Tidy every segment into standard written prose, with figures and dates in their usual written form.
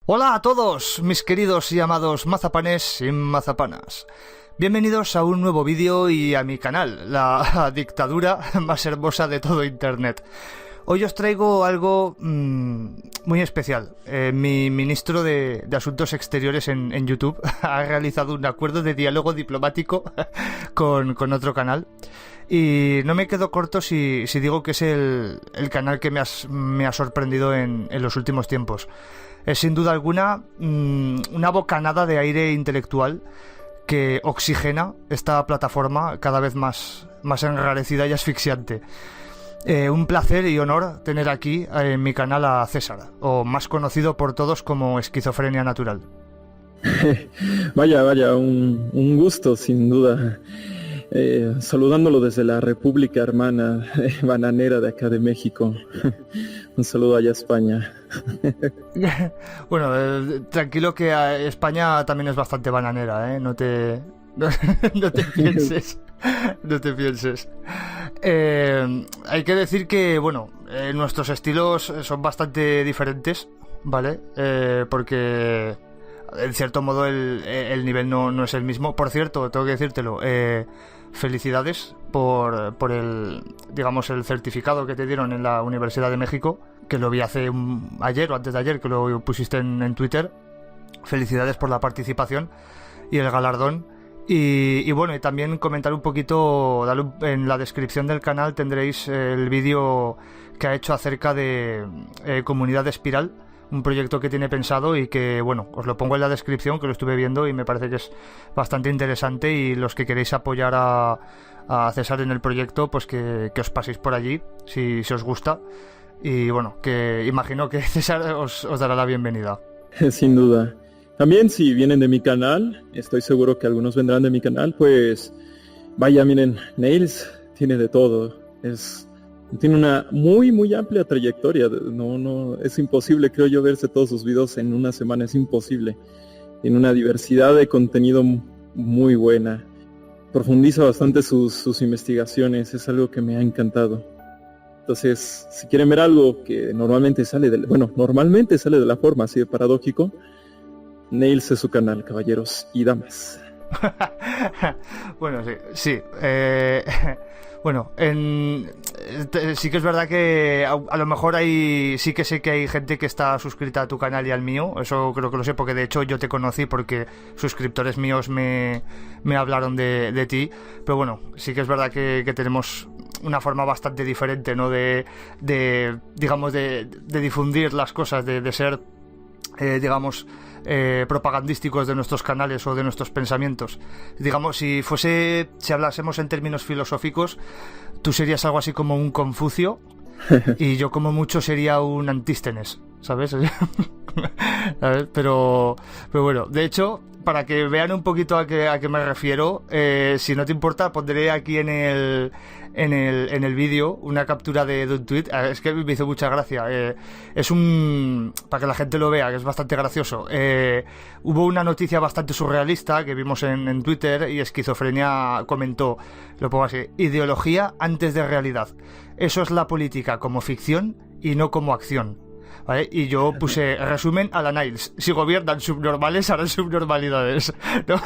Hola a todos, mis queridos y amados mazapanes y mazapanas. Bienvenidos a un nuevo vídeo y a mi canal, la dictadura más hermosa de todo Internet. Hoy os traigo algo muy especial. Mi ministro de Asuntos Exteriores en YouTube ha realizado un acuerdo de diálogo diplomático con otro canal. Y no me quedo corto si digo que es el canal que me ha sorprendido en los últimos tiempos. Es sin duda alguna una bocanada de aire intelectual que oxigena esta plataforma cada vez más enrarecida y asfixiante. Un placer y honor tener aquí en mi canal a César, o más conocido por todos como Esquizofrenia Natural. Vaya, un gusto sin duda. Saludándolo desde la República Hermana Bananera de acá de México. Un saludo allá a España. Bueno, tranquilo que España también es bastante bananera, ¿eh? No te pienses. No te pienses. Hay que decir que, bueno, nuestros estilos son bastante diferentes, ¿vale? Porque en cierto modo el nivel no es el mismo. Por cierto, tengo que decírtelo, felicidades por el certificado que te dieron en la Universidad de México, que lo vi ayer o antes de ayer, que lo pusiste en Twitter. Felicidades por la participación y el galardón. Y bueno, y también comentar un poquito, en la descripción del canal tendréis el vídeo que ha hecho acerca de Comunidad Espiral, un proyecto que tiene pensado y que, bueno, os lo pongo en la descripción, que lo estuve viendo y me parece que es bastante interesante, y los que queréis apoyar a César en el proyecto, pues que os paséis por allí si os gusta, y bueno, que imagino que César os dará la bienvenida. Sin duda. También si vienen de mi canal, estoy seguro que algunos vendrán de mi canal, pues vaya, miren, Nails tiene de todo, tiene una muy amplia trayectoria. No, es imposible, creo yo, verse todos sus videos en una semana, es imposible. Tiene una diversidad de contenido muy buena. Profundiza bastante sus investigaciones, es algo que me ha encantado. Entonces, si quieren ver algo que normalmente sale de la forma así de paradójico, Nails es su canal, caballeros y damas. Bueno, sí. Bueno, sí que es verdad que a lo mejor sí que sé que hay gente que está suscrita a tu canal y al mío. Eso creo que lo sé, porque de hecho yo te conocí porque suscriptores míos me hablaron de ti. Pero bueno, sí que es verdad que tenemos una forma bastante diferente, ¿no? De difundir las cosas, de ser, propagandísticos de nuestros canales o de nuestros pensamientos. Digamos, si hablásemos en términos filosóficos, tú serías algo así como un Confucio y yo como mucho sería un Antístenes, ¿sabes? ¿Sabes? Pero bueno, de hecho, para que vean un poquito a qué me refiero, si no te importa, pondré aquí en el vídeo una captura de un tweet. Es que me hizo mucha gracia. Para que la gente lo vea, que es bastante gracioso. Hubo una noticia bastante surrealista que vimos en Twitter, y Esquizofrenia comentó, lo pongo así: ideología antes de realidad. Eso es la política como ficción y no como acción. ¿Vale? Y yo puse resumen a la Niles: si gobiernan subnormales, harán subnormalidades, ¿no?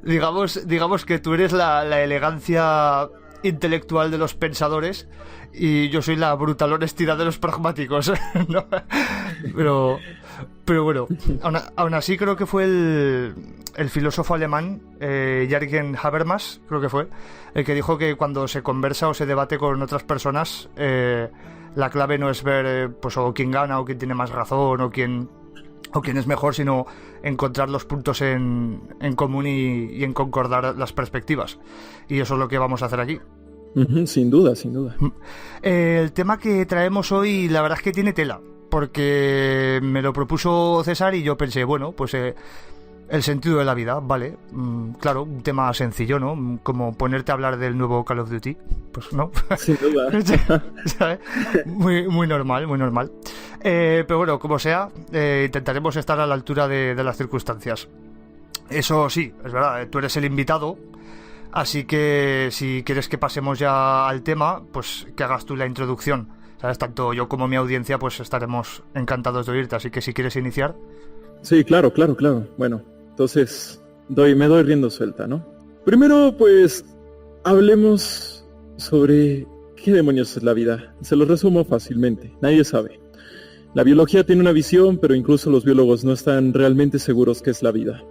digamos que tú eres la elegancia intelectual de los pensadores y yo soy la brutal honestidad de los pragmáticos, ¿no? Pero bueno, aún así creo que fue el filósofo alemán, Jürgen Habermas, creo que fue, el que dijo que cuando se conversa o se debate con otras personas, la clave no es ver o quién gana o quién tiene más razón o quién es mejor, sino encontrar los puntos en común y en concordar las perspectivas. Y eso es lo que vamos a hacer aquí. Sin duda. El tema que traemos hoy, la verdad es que tiene tela, porque me lo propuso César y yo pensé, bueno, pues el sentido de la vida, vale. Claro, un tema sencillo, ¿no? Como ponerte a hablar del nuevo Call of Duty, pues no. Sin duda. ¿Sabes? Muy normal. Pero bueno, como sea, intentaremos estar a la altura de las circunstancias. Eso sí, es verdad, tú eres el invitado, así que si quieres que pasemos ya al tema, pues que hagas tú la introducción. ¿sabes? Tanto yo como mi audiencia pues estaremos encantados de oírte, así que si quieres iniciar. Sí, claro. Bueno, entonces me doy rienda suelta, ¿no? Primero, pues, hablemos sobre qué demonios es la vida. Se lo resumo fácilmente, nadie sabe. La biología tiene una visión, pero incluso los biólogos no están realmente seguros qué es la vida.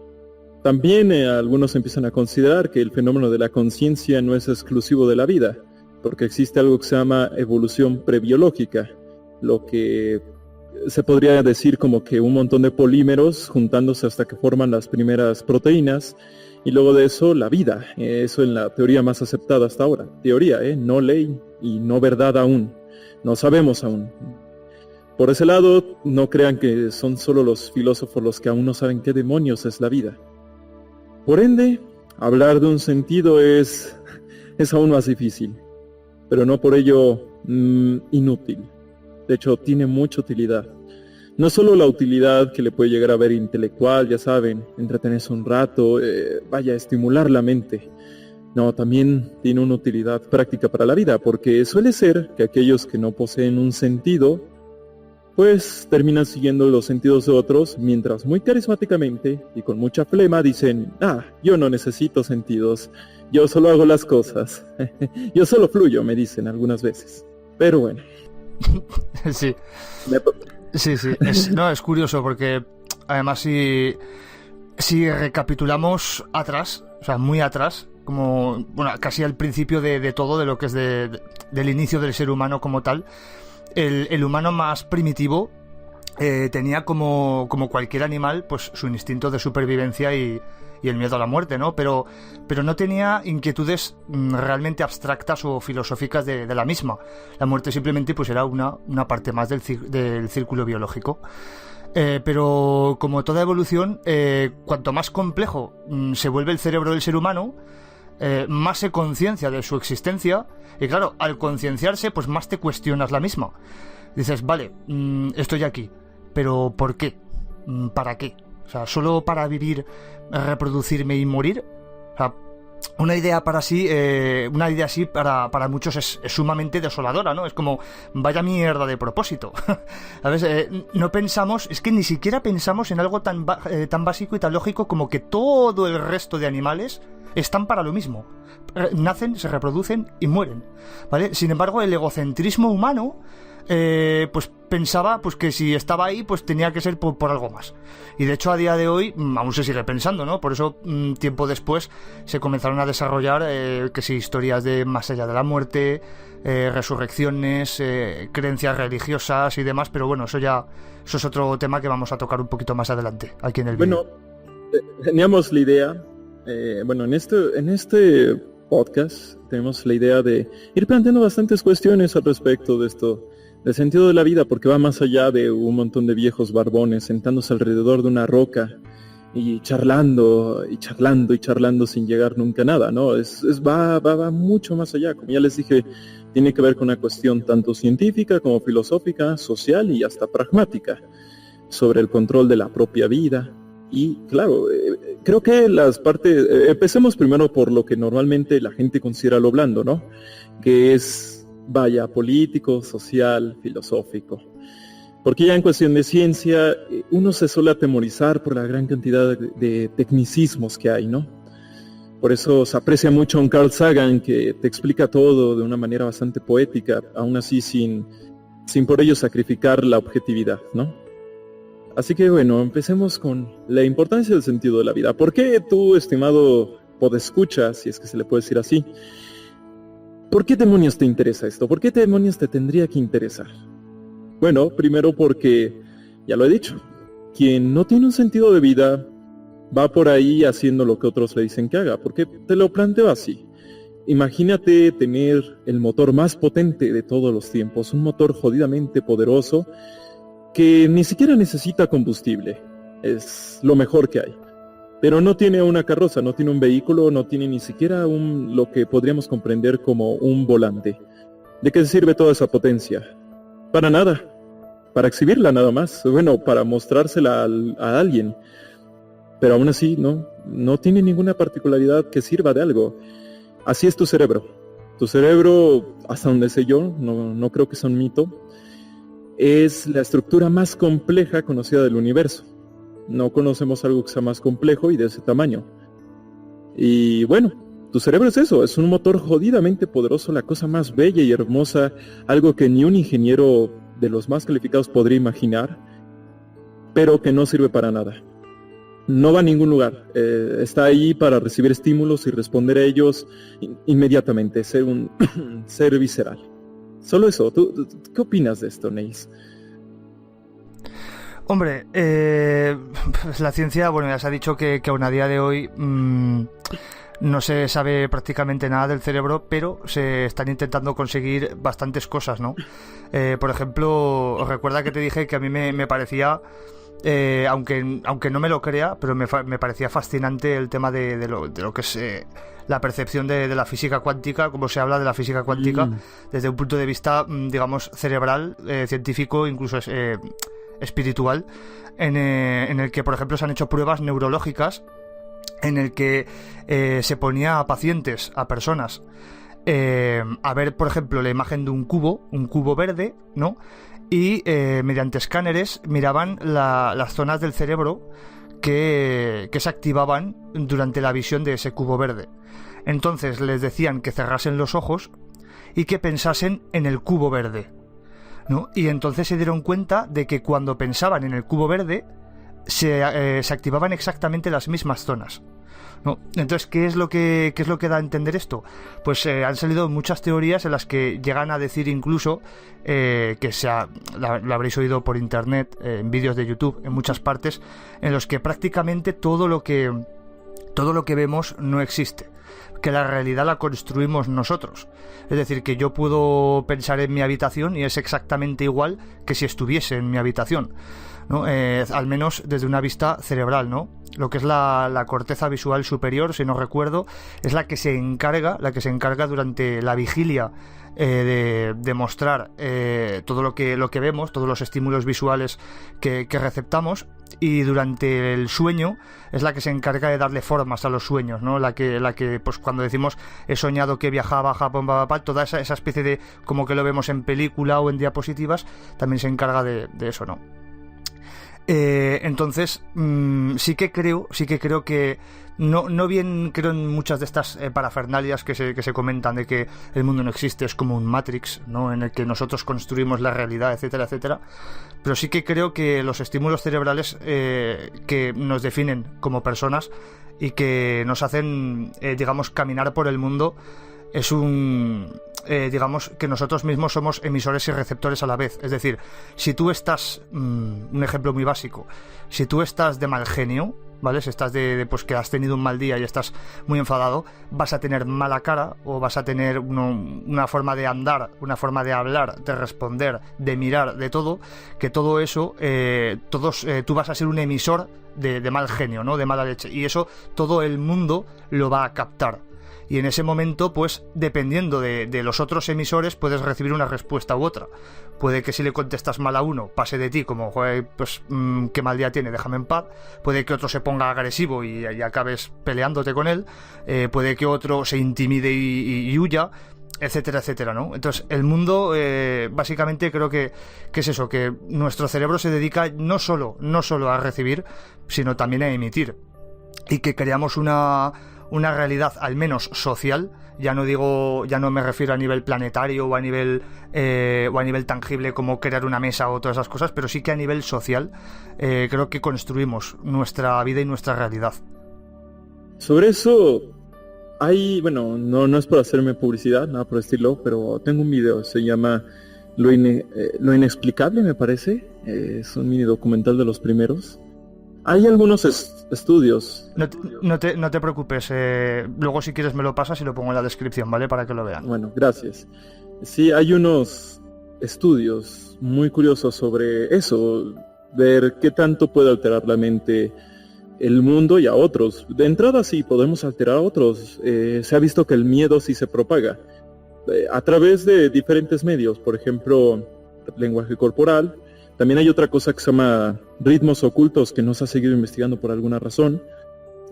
También algunos empiezan a considerar que el fenómeno de la conciencia no es exclusivo de la vida, porque existe algo que se llama evolución prebiológica, lo que se podría decir como que un montón de polímeros juntándose hasta que forman las primeras proteínas, y luego de eso la vida. Eso en la teoría más aceptada hasta ahora. Teoría, no ley y no verdad aún. No sabemos aún. Por ese lado, no crean que son solo los filósofos los que aún no saben qué demonios es la vida. Por ende, hablar de un sentido es aún más difícil, pero no por ello inútil. De hecho, tiene mucha utilidad. No solo la utilidad que le puede llegar a ver intelectual, ya saben, entretenerse un rato, estimular la mente. No, también tiene una utilidad práctica para la vida, porque suele ser que aquellos que no poseen un sentido, pues terminan siguiendo los sentidos de otros, mientras muy carismáticamente y con mucha flema dicen, yo no necesito sentidos, yo solo hago las cosas, yo solo fluyo, me dicen algunas veces. Pero bueno. Sí. Sí, es curioso porque además si recapitulamos atrás, o sea, muy atrás, como casi al principio de todo, de lo que es del inicio del ser humano como tal, el humano más primitivo tenía como cualquier animal pues su instinto de supervivencia y el miedo a la muerte, ¿no? Pero no tenía inquietudes realmente abstractas o filosóficas de la misma. La muerte simplemente pues era una parte más del círculo biológico. Pero como toda evolución, cuanto más complejo se vuelve el cerebro del ser humano, más se conciencia de su existencia, y claro, al concienciarse pues más te cuestionas la misma. Dices, vale, estoy aquí, pero ¿por qué? ¿Para qué? O sea, ¿solo para vivir, reproducirme y morir? O sea, una idea así para muchos es sumamente desoladora, ¿no? Es como, vaya mierda de propósito. ¿Sabes? No pensamos, es que ni siquiera pensamos en algo tan básico y tan lógico como que todo el resto de animales están para lo mismo. Nacen, se reproducen y mueren, ¿vale? Sin embargo, el egocentrismo humano pues pensaba pues que si estaba ahí pues tenía que ser por algo más, y de hecho a día de hoy aún se sigue pensando, ¿no? Por eso tiempo después se comenzaron a desarrollar que si historias de más allá de la muerte, resurrecciones, creencias religiosas y demás, pero bueno, eso es otro tema que vamos a tocar un poquito más adelante aquí en el vídeo. Teníamos la idea, en este podcast tenemos la idea de ir planteando bastantes cuestiones al respecto de esto, del sentido de la vida, porque va más allá de un montón de viejos barbones sentándose alrededor de una roca y charlando sin llegar nunca a nada, ¿no? Va mucho más allá. Como ya les dije, tiene que ver con una cuestión tanto científica como filosófica, social y hasta pragmática, sobre el control de la propia vida. Y claro, creo que las partes, empecemos primero por lo que normalmente la gente considera lo blando, ¿no? Que es, político, social, filosófico. Porque ya en cuestión de ciencia, uno se suele atemorizar por la gran cantidad de tecnicismos que hay, ¿no? Por eso se aprecia mucho a un Carl Sagan que te explica todo de una manera bastante poética, aún así sin por ello sacrificar la objetividad, ¿no? Así que bueno, empecemos con la importancia del sentido de la vida. ¿Por qué tú, estimado podescucha, si es que se le puede decir así, por qué demonios te interesa esto? ¿Por qué demonios te tendría que interesar? Bueno, primero porque, ya lo he dicho, quien no tiene un sentido de vida va por ahí haciendo lo que otros le dicen que haga. Porque te lo planteo así. Imagínate tener el motor más potente de todos los tiempos, un motor jodidamente poderoso, que ni siquiera necesita combustible, es lo mejor que hay. Pero no tiene una carroza, no tiene un vehículo, no tiene ni siquiera lo que podríamos comprender como un volante. ¿De qué sirve toda esa potencia? Para nada, para exhibirla nada más, bueno, para mostrársela a alguien. Pero aún así no tiene ninguna particularidad que sirva de algo. Así es tu cerebro. Tu cerebro, hasta donde sé yo, no creo que sea un mito, es la estructura más compleja conocida del universo. No conocemos algo que sea más complejo y de ese tamaño. Y bueno, tu cerebro es eso, es un motor jodidamente poderoso, la cosa más bella y hermosa, algo que ni un ingeniero de los más calificados podría imaginar, pero que no sirve para nada. No va a ningún lugar, está ahí para recibir estímulos y responder a ellos inmediatamente, ser un ser visceral. Solo eso. ¿Tú qué opinas de esto, Neis? Hombre, la ciencia, bueno, ya se ha dicho que aún a día de hoy no se sabe prácticamente nada del cerebro, pero se están intentando conseguir bastantes cosas, ¿no? Por ejemplo, recuerda que te dije que a mí me parecía, aunque no me lo crea, pero me parecía fascinante el tema de lo que es la percepción de la física cuántica, como se habla de la física cuántica, desde un punto de vista, digamos, cerebral, científico, incluso espiritual, en el que, por ejemplo, se han hecho pruebas neurológicas en el que se ponía a pacientes, a personas, a ver, por ejemplo, la imagen de un cubo verde, ¿no? Y mediante escáneres miraban las zonas del cerebro que se activaban durante la visión de ese cubo verde. Entonces les decían que cerrasen los ojos y que pensasen en el cubo verde, ¿no? Y entonces se dieron cuenta de que cuando pensaban en el cubo verde se activaban exactamente las mismas zonas, ¿no? Entonces, ¿qué es lo que da a entender esto? Pues han salido muchas teorías en las que llegan a decir incluso lo habréis oído por internet, en vídeos de YouTube, en muchas partes, en los que prácticamente todo lo que vemos no existe, que la realidad la construimos nosotros. Es decir, que yo puedo pensar en mi habitación y es exactamente igual que si estuviese en mi habitación, ¿no? Al menos desde una vista cerebral, ¿no? Lo que es la corteza visual superior, si no recuerdo, es la que se encarga durante la vigilia de mostrar todo lo que vemos, todos los estímulos visuales que receptamos, y durante el sueño es la que se encarga de darle formas a los sueños, ¿no? La que pues cuando decimos he soñado que viajaba a Japón, toda esa especie de, como que lo vemos en película o en diapositivas, también se encarga de eso, ¿no? Entonces sí que creo que no bien creo en muchas de estas parafernalias que se comentan de que el mundo no existe, es como un Matrix, ¿no? En el que nosotros construimos la realidad, etcétera, etcétera. Pero sí que creo que los estímulos cerebrales que nos definen como personas y que nos hacen, digamos, caminar por el mundo, es digamos que nosotros mismos somos emisores y receptores a la vez. Es decir, si tú estás, un ejemplo muy básico, si tú estás de mal genio, ¿vale? Si estás pues que has tenido un mal día y estás muy enfadado, vas a tener mala cara, o vas a tener una forma de andar, una forma de hablar, de responder, de mirar, de todo, que todo eso, tú vas a ser un emisor de mal genio, ¿no? De mala leche, y eso todo el mundo lo va a captar. Y en ese momento, pues, dependiendo de los otros emisores, puedes recibir una respuesta u otra. Puede que si le contestas mal a uno, pase de ti como, joder, pues, qué mal día tiene, déjame en paz. Puede que otro se ponga agresivo y acabes peleándote con él. Puede que otro se intimide y huya, etcétera, etcétera, ¿no? Entonces, el mundo, básicamente creo que es eso, que nuestro cerebro se dedica no solo a recibir, sino también a emitir. Y que creamos una realidad al menos social, ya no me refiero a nivel planetario o a nivel tangible como crear una mesa o todas esas cosas, pero sí que a nivel social creo que construimos nuestra vida y nuestra realidad. Sobre eso no es por hacerme publicidad, nada por el estilo, pero tengo un video, se llama Lo Inexplicable, me parece, es un mini documental de los primeros. Hay algunos estudios. No te preocupes, luego si quieres me lo pasas y lo pongo en la descripción, ¿vale? Para que lo vean. Bueno, gracias. Sí, hay unos estudios muy curiosos sobre eso, ver qué tanto puede alterar la mente el mundo y a otros. De entrada sí podemos alterar a otros. Se ha visto que el miedo sí se propaga a través de diferentes medios, por ejemplo, lenguaje corporal. También hay otra cosa que se llama ritmos ocultos, que no se ha seguido investigando por alguna razón,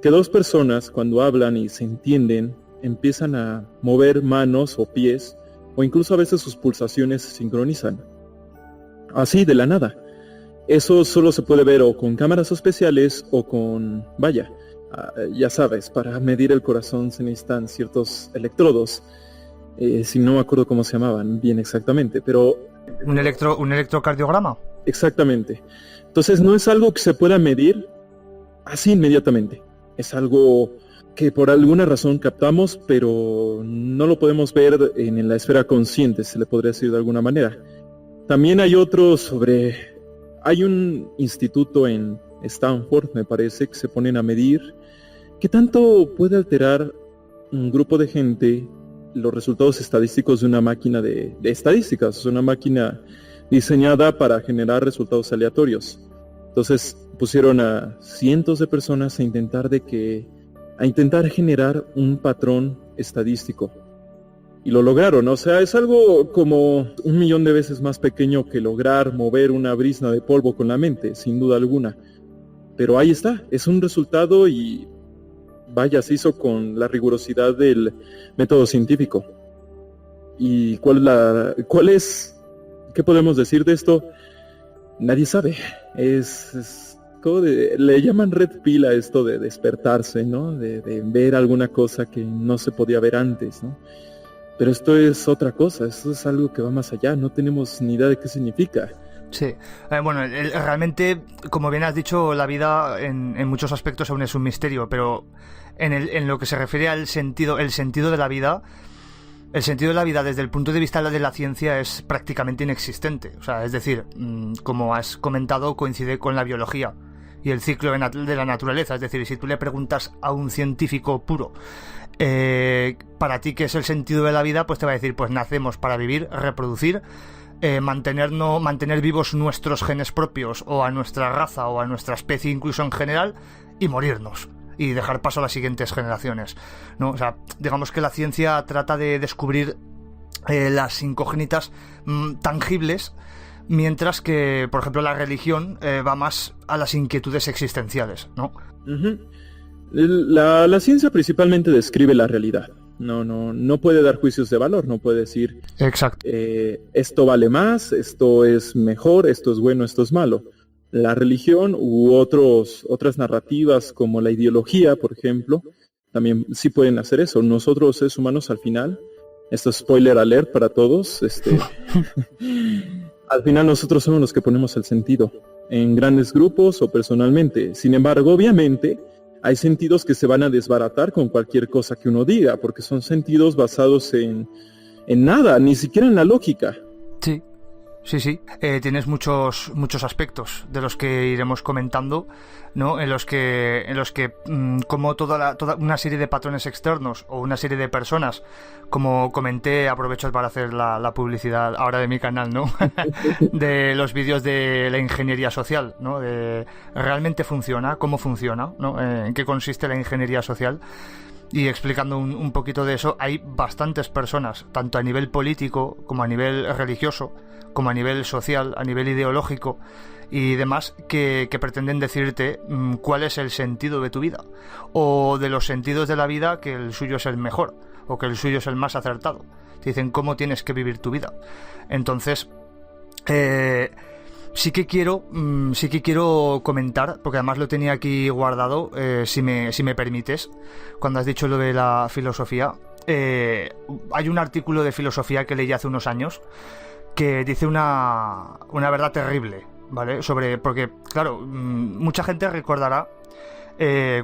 que dos personas cuando hablan y se entienden empiezan a mover manos o pies, o incluso a veces sus pulsaciones se sincronizan. así de la nada. Eso solo se puede ver o con cámaras especiales o con, ya sabes, para medir el corazón se necesitan ciertos electrodos. Si no me acuerdo cómo se llamaban bien exactamente, pero... ¿Un electrocardiograma? Exactamente. Entonces no es algo que se pueda medir así inmediatamente. Es algo que por alguna razón captamos, pero no lo podemos ver en la esfera consciente, se le podría decir de alguna manera. También hay hay un instituto en Stanford, me parece, que se ponen a medir qué tanto puede alterar un grupo de gente los resultados estadísticos de una máquina de estadísticas, una máquina diseñada para generar resultados aleatorios. Entonces pusieron a cientos de personas a intentar generar un patrón estadístico. Y lo lograron, o sea, es algo como 1,000,000 de veces más pequeño que lograr mover una brizna de polvo con la mente, sin duda alguna. Pero ahí está, es un resultado y se hizo con la rigurosidad del método científico. ¿Y qué podemos decir de esto? Nadie sabe. Le llaman red pill a esto de despertarse, ¿no? De ver alguna cosa que no se podía ver antes, ¿no? Pero esto es otra cosa, esto es algo que va más allá, no tenemos ni idea de qué significa. Sí, realmente, como bien has dicho, la vida en muchos aspectos aún es un misterio, pero en lo que se refiere al sentido de la vida, desde el punto de vista de la ciencia es prácticamente inexistente. O sea, es decir, como has comentado, coincide con la biología y el ciclo de la naturaleza. Es decir, si tú le preguntas a un científico puro, para ti qué es el sentido de la vida, pues te va a decir, pues nacemos para vivir, reproducir, mantener vivos nuestros genes propios, o a nuestra raza o a nuestra especie incluso en general, y morirnos y dejar paso a las siguientes generaciones, ¿no? O sea, digamos que la ciencia trata de descubrir las incógnitas tangibles, mientras que, por ejemplo, la religión va más a las inquietudes existenciales, ¿no? Uh-huh. La ciencia principalmente describe la realidad. No puede dar juicios de valor, no puede decir, exacto, esto vale más, esto es mejor, esto es bueno, esto es malo. La religión u otras narrativas como la ideología, por ejemplo, también sí pueden hacer eso. Nosotros, seres humanos, al final, esto es spoiler alert para todos, al final nosotros somos los que ponemos el sentido, en grandes grupos o personalmente. Sin embargo, obviamente, hay sentidos que se van a desbaratar con cualquier cosa que uno diga, porque son sentidos basados en nada, ni siquiera en la lógica. Sí. Tienes muchos aspectos de los que iremos comentando, ¿no? En los que como toda una serie de patrones externos o una serie de personas, como comenté, aprovecho para hacer la publicidad ahora de mi canal, ¿no? De los vídeos de la ingeniería social, ¿no? De ¿realmente funciona? ¿Cómo funciona? ¿No? ¿En qué consiste la ingeniería social? Y explicando un poquito de eso, hay bastantes personas, tanto a nivel político como a nivel religioso, como a nivel social, a nivel ideológico y demás, que pretenden decirte cuál es el sentido de tu vida, o de los sentidos de la vida, que el suyo es el mejor, o que el suyo es el más acertado. Te dicen cómo tienes que vivir tu vida. Entonces, sí que quiero comentar, porque además lo tenía aquí guardado, si me permites, cuando has dicho lo de la filosofía. Hay un artículo de filosofía que leí hace unos años que dice una verdad terrible, ¿vale? Porque, claro, mucha gente recordará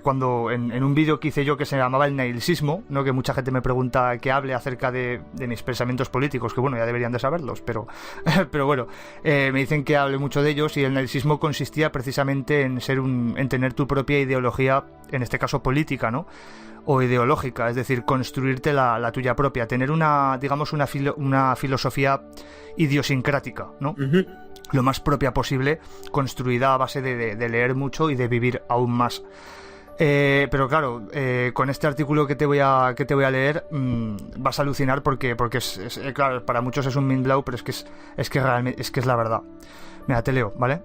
cuando en un vídeo que hice yo que se llamaba el nihilsismo, ¿no? Que mucha gente me pregunta que hable acerca de mis pensamientos políticos, que bueno, ya deberían de saberlos, pero bueno, me dicen que hable mucho de ellos, y el nihilsismo consistía precisamente en tener tu propia ideología, en este caso política, ¿no? O ideológica, es decir, construirte la tuya propia, tener una filosofía idiosincrática, ¿no? Uh-huh. Lo más propia posible, construida a base de leer mucho y de vivir aún más. Pero claro, con este artículo que te voy a leer, vas a alucinar porque es claro, para muchos es un mind blow, pero es que realmente es la verdad. Mira, te leo, ¿vale?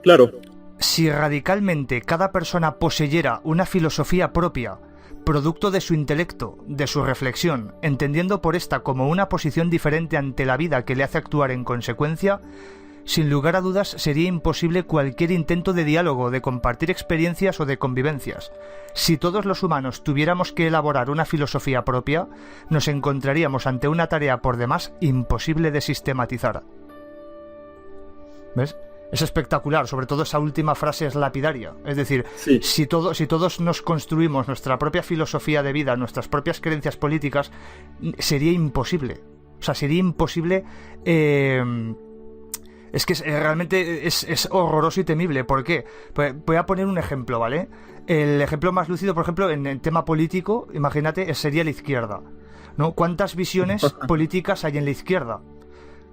Claro. Si radicalmente cada persona poseyera una filosofía propia, producto de su intelecto, de su reflexión, entendiendo por esta como una posición diferente ante la vida que le hace actuar en consecuencia, sin lugar a dudas sería imposible cualquier intento de diálogo, de compartir experiencias o de convivencias. Si todos los humanos tuviéramos que elaborar una filosofía propia, nos encontraríamos ante una tarea por demás imposible de sistematizar. ¿Ves? Es espectacular, sobre todo esa última frase es lapidaria. Es decir, Sí. si todos nos construimos nuestra propia filosofía de vida, nuestras propias creencias políticas, sería imposible. O sea, sería imposible... Es que realmente es horroroso y temible. ¿Por qué? Pues voy a poner un ejemplo, ¿vale? El ejemplo más lúcido, por ejemplo, en el tema político, imagínate, sería la izquierda, ¿no? ¿Cuántas visiones políticas hay en la izquierda?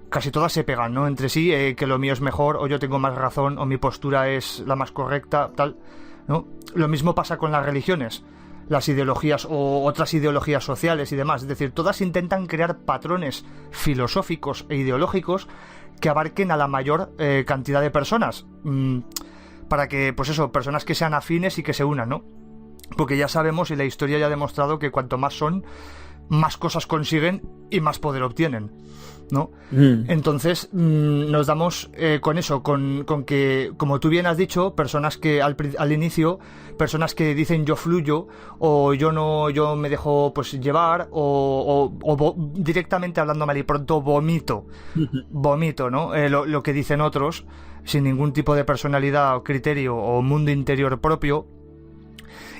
Casi todas se pegan, ¿no? Entre sí, que lo mío es mejor, o yo tengo más razón, o mi postura es la más correcta, tal, ¿no? Lo mismo pasa con las religiones, las ideologías o otras ideologías sociales y demás. Es decir, todas intentan crear patrones filosóficos e ideológicos que abarquen a la mayor cantidad de personas, para que, pues eso, personas que sean afines y que se unan, ¿no? Porque ya sabemos y la historia ya ha demostrado que cuanto más son, más cosas consiguen y más poder obtienen, ¿no? Entonces nos damos con eso, con que, como tú bien has dicho, personas que al inicio, personas que dicen yo fluyo, o yo me dejo pues llevar, o directamente hablando mal y pronto vomito, ¿no? Lo que dicen otros, sin ningún tipo de personalidad o criterio o mundo interior propio.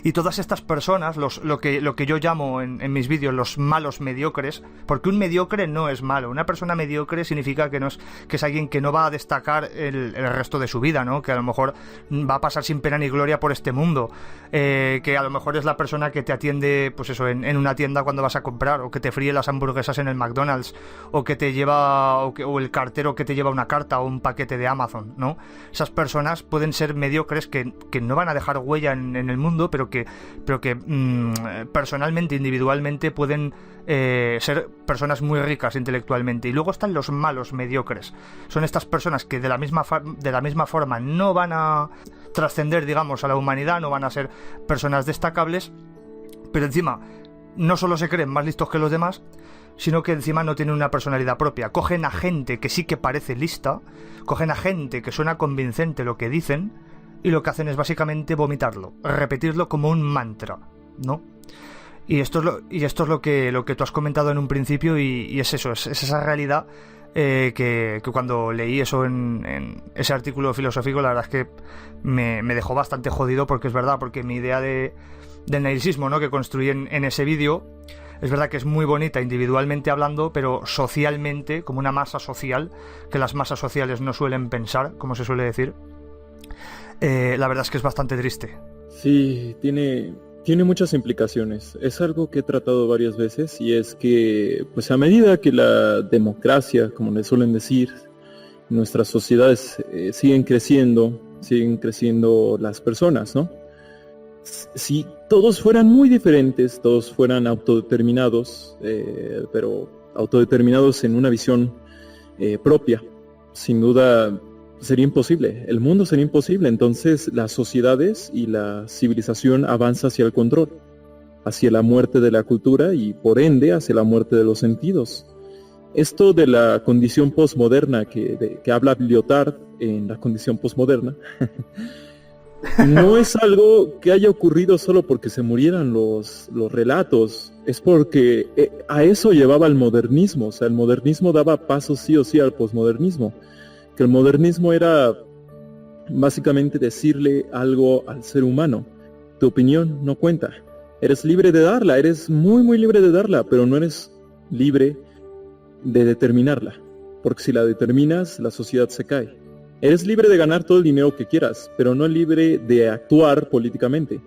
Y todas estas personas, lo que yo llamo en mis vídeos los malos mediocres, porque un mediocre no es malo. Una persona mediocre significa que es alguien que no va a destacar el resto de su vida, ¿no? Que a lo mejor va a pasar sin pena ni gloria por este mundo. Que a lo mejor es la persona que te atiende, pues eso, en una tienda cuando vas a comprar, o que te fríe las hamburguesas en el McDonald's, o que te lleva, o el cartero que te lleva una carta o un paquete de Amazon, ¿no? Esas personas pueden ser mediocres que no van a dejar huella en el mundo, pero que personalmente, individualmente pueden ser personas muy ricas intelectualmente. Y luego están los malos mediocres. Son estas personas que de la misma forma no van a trascender, digamos, a la humanidad, no van a ser personas destacables, pero encima no solo se creen más listos que los demás, sino que encima no tienen una personalidad propia. Cogen a gente que sí que parece lista, cogen a gente que suena convincente lo que dicen, y lo que hacen es básicamente vomitarlo, repetirlo como un mantra, ¿no? Y esto es lo que tú has comentado en un principio, y es eso, es esa realidad que cuando leí eso en ese artículo filosófico, la verdad es que me dejó bastante jodido, porque es verdad, porque mi idea del nailismo, ¿no?, que construí en ese vídeo, es verdad que es muy bonita individualmente hablando, pero socialmente, como una masa social, que las masas sociales no suelen pensar, como se suele decir, la verdad es que es bastante triste. Sí, tiene muchas implicaciones. Es algo que he tratado varias veces, y es que, pues a medida que la democracia, como le suelen decir, nuestras sociedades siguen creciendo las personas, ¿no? Si todos fueran muy diferentes, todos fueran autodeterminados, pero autodeterminados en una visión propia, sin duda sería imposible, el mundo sería imposible. Entonces las sociedades y la civilización avanza hacia el control, hacia la muerte de la cultura y por ende hacia la muerte de los sentidos. Esto de la condición postmoderna que habla Lyotard en la condición postmoderna no es algo que haya ocurrido solo porque se murieran los relatos, es porque a eso llevaba el modernismo. O sea, el modernismo daba paso sí o sí al postmodernismo, que el modernismo era básicamente decirle algo al ser humano: tu opinión no cuenta, eres libre de darla, eres muy muy libre de darla, pero no eres libre de determinarla, porque si la determinas, la sociedad se cae. Eres libre de ganar todo el dinero que quieras, pero no libre de actuar políticamente.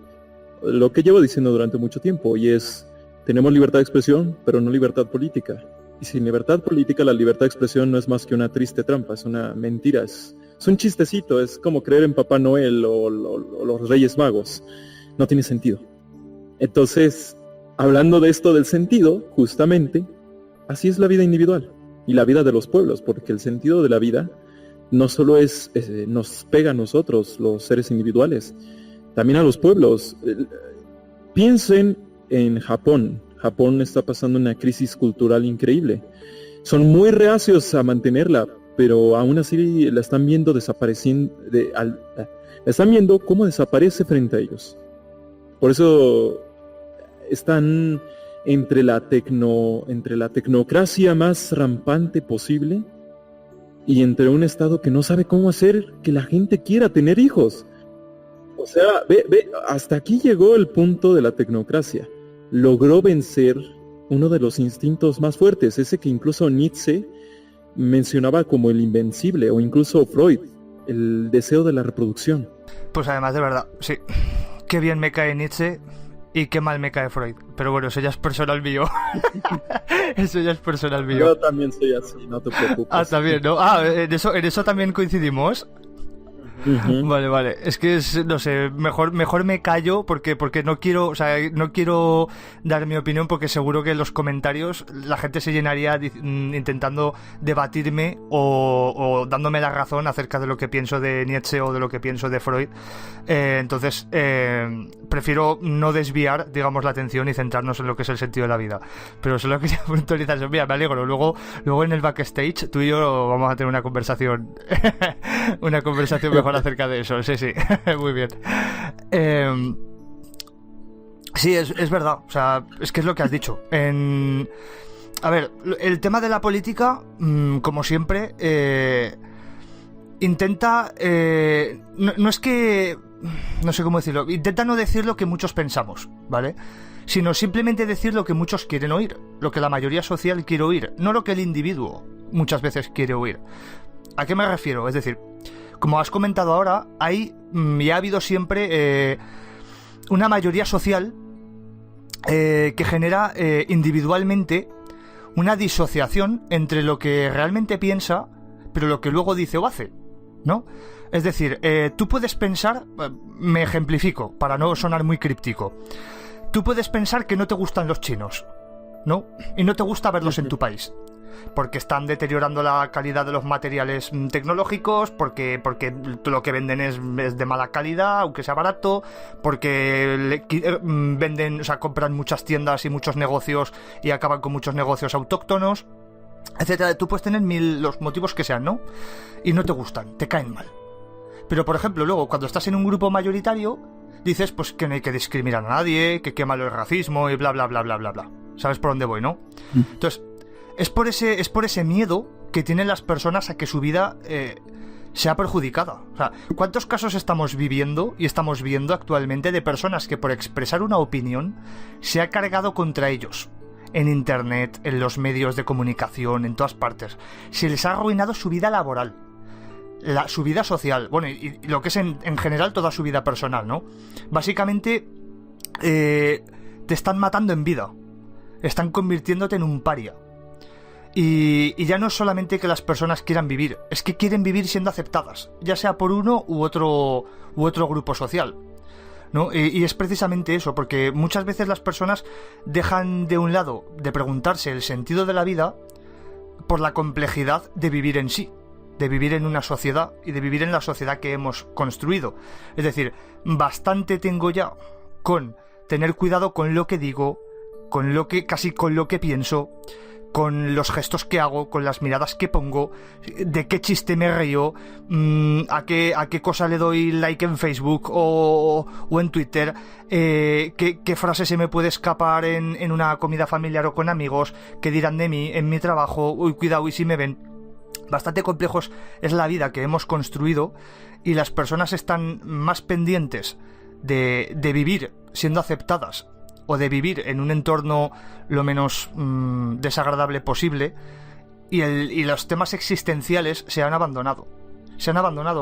Lo que llevo diciendo durante mucho tiempo, y es: tenemos libertad de expresión, pero no libertad política. Y sin libertad política, la libertad de expresión no es más que una triste trampa, es una mentira, es un chistecito, es como creer en Papá Noel o los Reyes Magos. No tiene sentido. Entonces, hablando de esto del sentido, justamente, así es la vida individual y la vida de los pueblos, porque el sentido de la vida no solo nos pega a nosotros, los seres individuales, también a los pueblos. Piensen en Japón. Japón está pasando una crisis cultural increíble. Son muy reacios a mantenerla, pero aún así la están viendo desapareciendo, la están viendo cómo desaparece frente a ellos. Por eso están entre la tecnocracia más rampante posible y entre un estado que no sabe cómo hacer que la gente quiera tener hijos. O sea, ve, hasta aquí llegó el punto de la tecnocracia. Logró vencer uno de los instintos más fuertes, ese que incluso Nietzsche mencionaba como el invencible, o incluso Freud, el deseo de la reproducción. Pues además, de verdad, sí. Qué bien me cae Nietzsche y qué mal me cae Freud. Pero bueno, eso ya es personal mío. Eso ya es personal mío. Yo también soy así, no te preocupes. Ah, también, ¿no? Ah, en eso también coincidimos. Uh-huh. Vale. Es que no sé, mejor me callo porque no quiero, o sea, no quiero dar mi opinión porque seguro que en los comentarios la gente se llenaría intentando debatirme o dándome la razón acerca de lo que pienso de Nietzsche o de lo que pienso de Freud. Entonces, prefiero no desviar, digamos, la atención y centrarnos en lo que es el sentido de la vida. Pero solo quería puntualizar eso. Mira, me alegro. Luego en el backstage tú y yo vamos a tener una conversación mejor acerca de eso, sí, muy bien. Sí, es verdad, o sea, es que es lo que has dicho. A ver, el tema de la política, como siempre, intenta, no es que, no sé cómo decirlo, intenta no decir lo que muchos pensamos, ¿vale? Sino simplemente decir lo que muchos quieren oír, lo que la mayoría social quiere oír, no lo que el individuo muchas veces quiere oír. ¿A qué me refiero? Es decir, como has comentado ahora, y ha habido siempre una mayoría social que genera individualmente una disociación entre lo que realmente piensa, pero lo que luego dice o hace, ¿no? Es decir, tú puedes pensar, me ejemplifico, para no sonar muy críptico, tú puedes pensar que no te gustan los chinos, ¿no? Y no te gusta verlos en tu país. Porque están deteriorando la calidad de los materiales tecnológicos, porque lo que venden es de mala calidad, aunque sea barato, porque venden, o sea, compran muchas tiendas y muchos negocios y acaban con muchos negocios autóctonos, etcétera. Tú puedes tener los motivos que sean, ¿no? Y no te gustan, te caen mal. Pero, por ejemplo, luego, cuando estás en un grupo mayoritario, dices, pues, que no hay que discriminar a nadie, que qué malo el racismo y bla, bla, bla, bla, bla, bla. ¿Sabes por dónde voy, no? Entonces, es por ese miedo que tienen las personas a que su vida sea perjudicada. O sea, ¿cuántos casos estamos viviendo y estamos viendo actualmente de personas que por expresar una opinión se ha cargado contra ellos? En internet, en los medios de comunicación, en todas partes. Se les ha arruinado su vida laboral, su vida social, bueno, y lo que es en general toda su vida personal, ¿no? Básicamente te están matando en vida. Están convirtiéndote en un paria. Y ya no es solamente que las personas quieran vivir, es que quieren vivir siendo aceptadas, ya sea por uno u otro grupo social, ¿no? Y es precisamente eso, porque muchas veces las personas dejan de un lado de preguntarse el sentido de la vida por la complejidad de vivir en sí, de vivir en una sociedad y de vivir en la sociedad que hemos construido. Es decir, bastante tengo ya con tener cuidado con lo que digo, con lo que pienso, con los gestos que hago, con las miradas que pongo, de qué chiste me río, a qué cosa le doy like en Facebook o en Twitter, qué frase se me puede escapar en una comida familiar o con amigos, qué dirán de mí en mi trabajo, uy, cuidado, y si me ven. Bastante complejos es la vida que hemos construido y las personas están más pendientes de vivir siendo aceptadas o de vivir en un entorno lo menos desagradable posible, y los temas existenciales se han abandonado.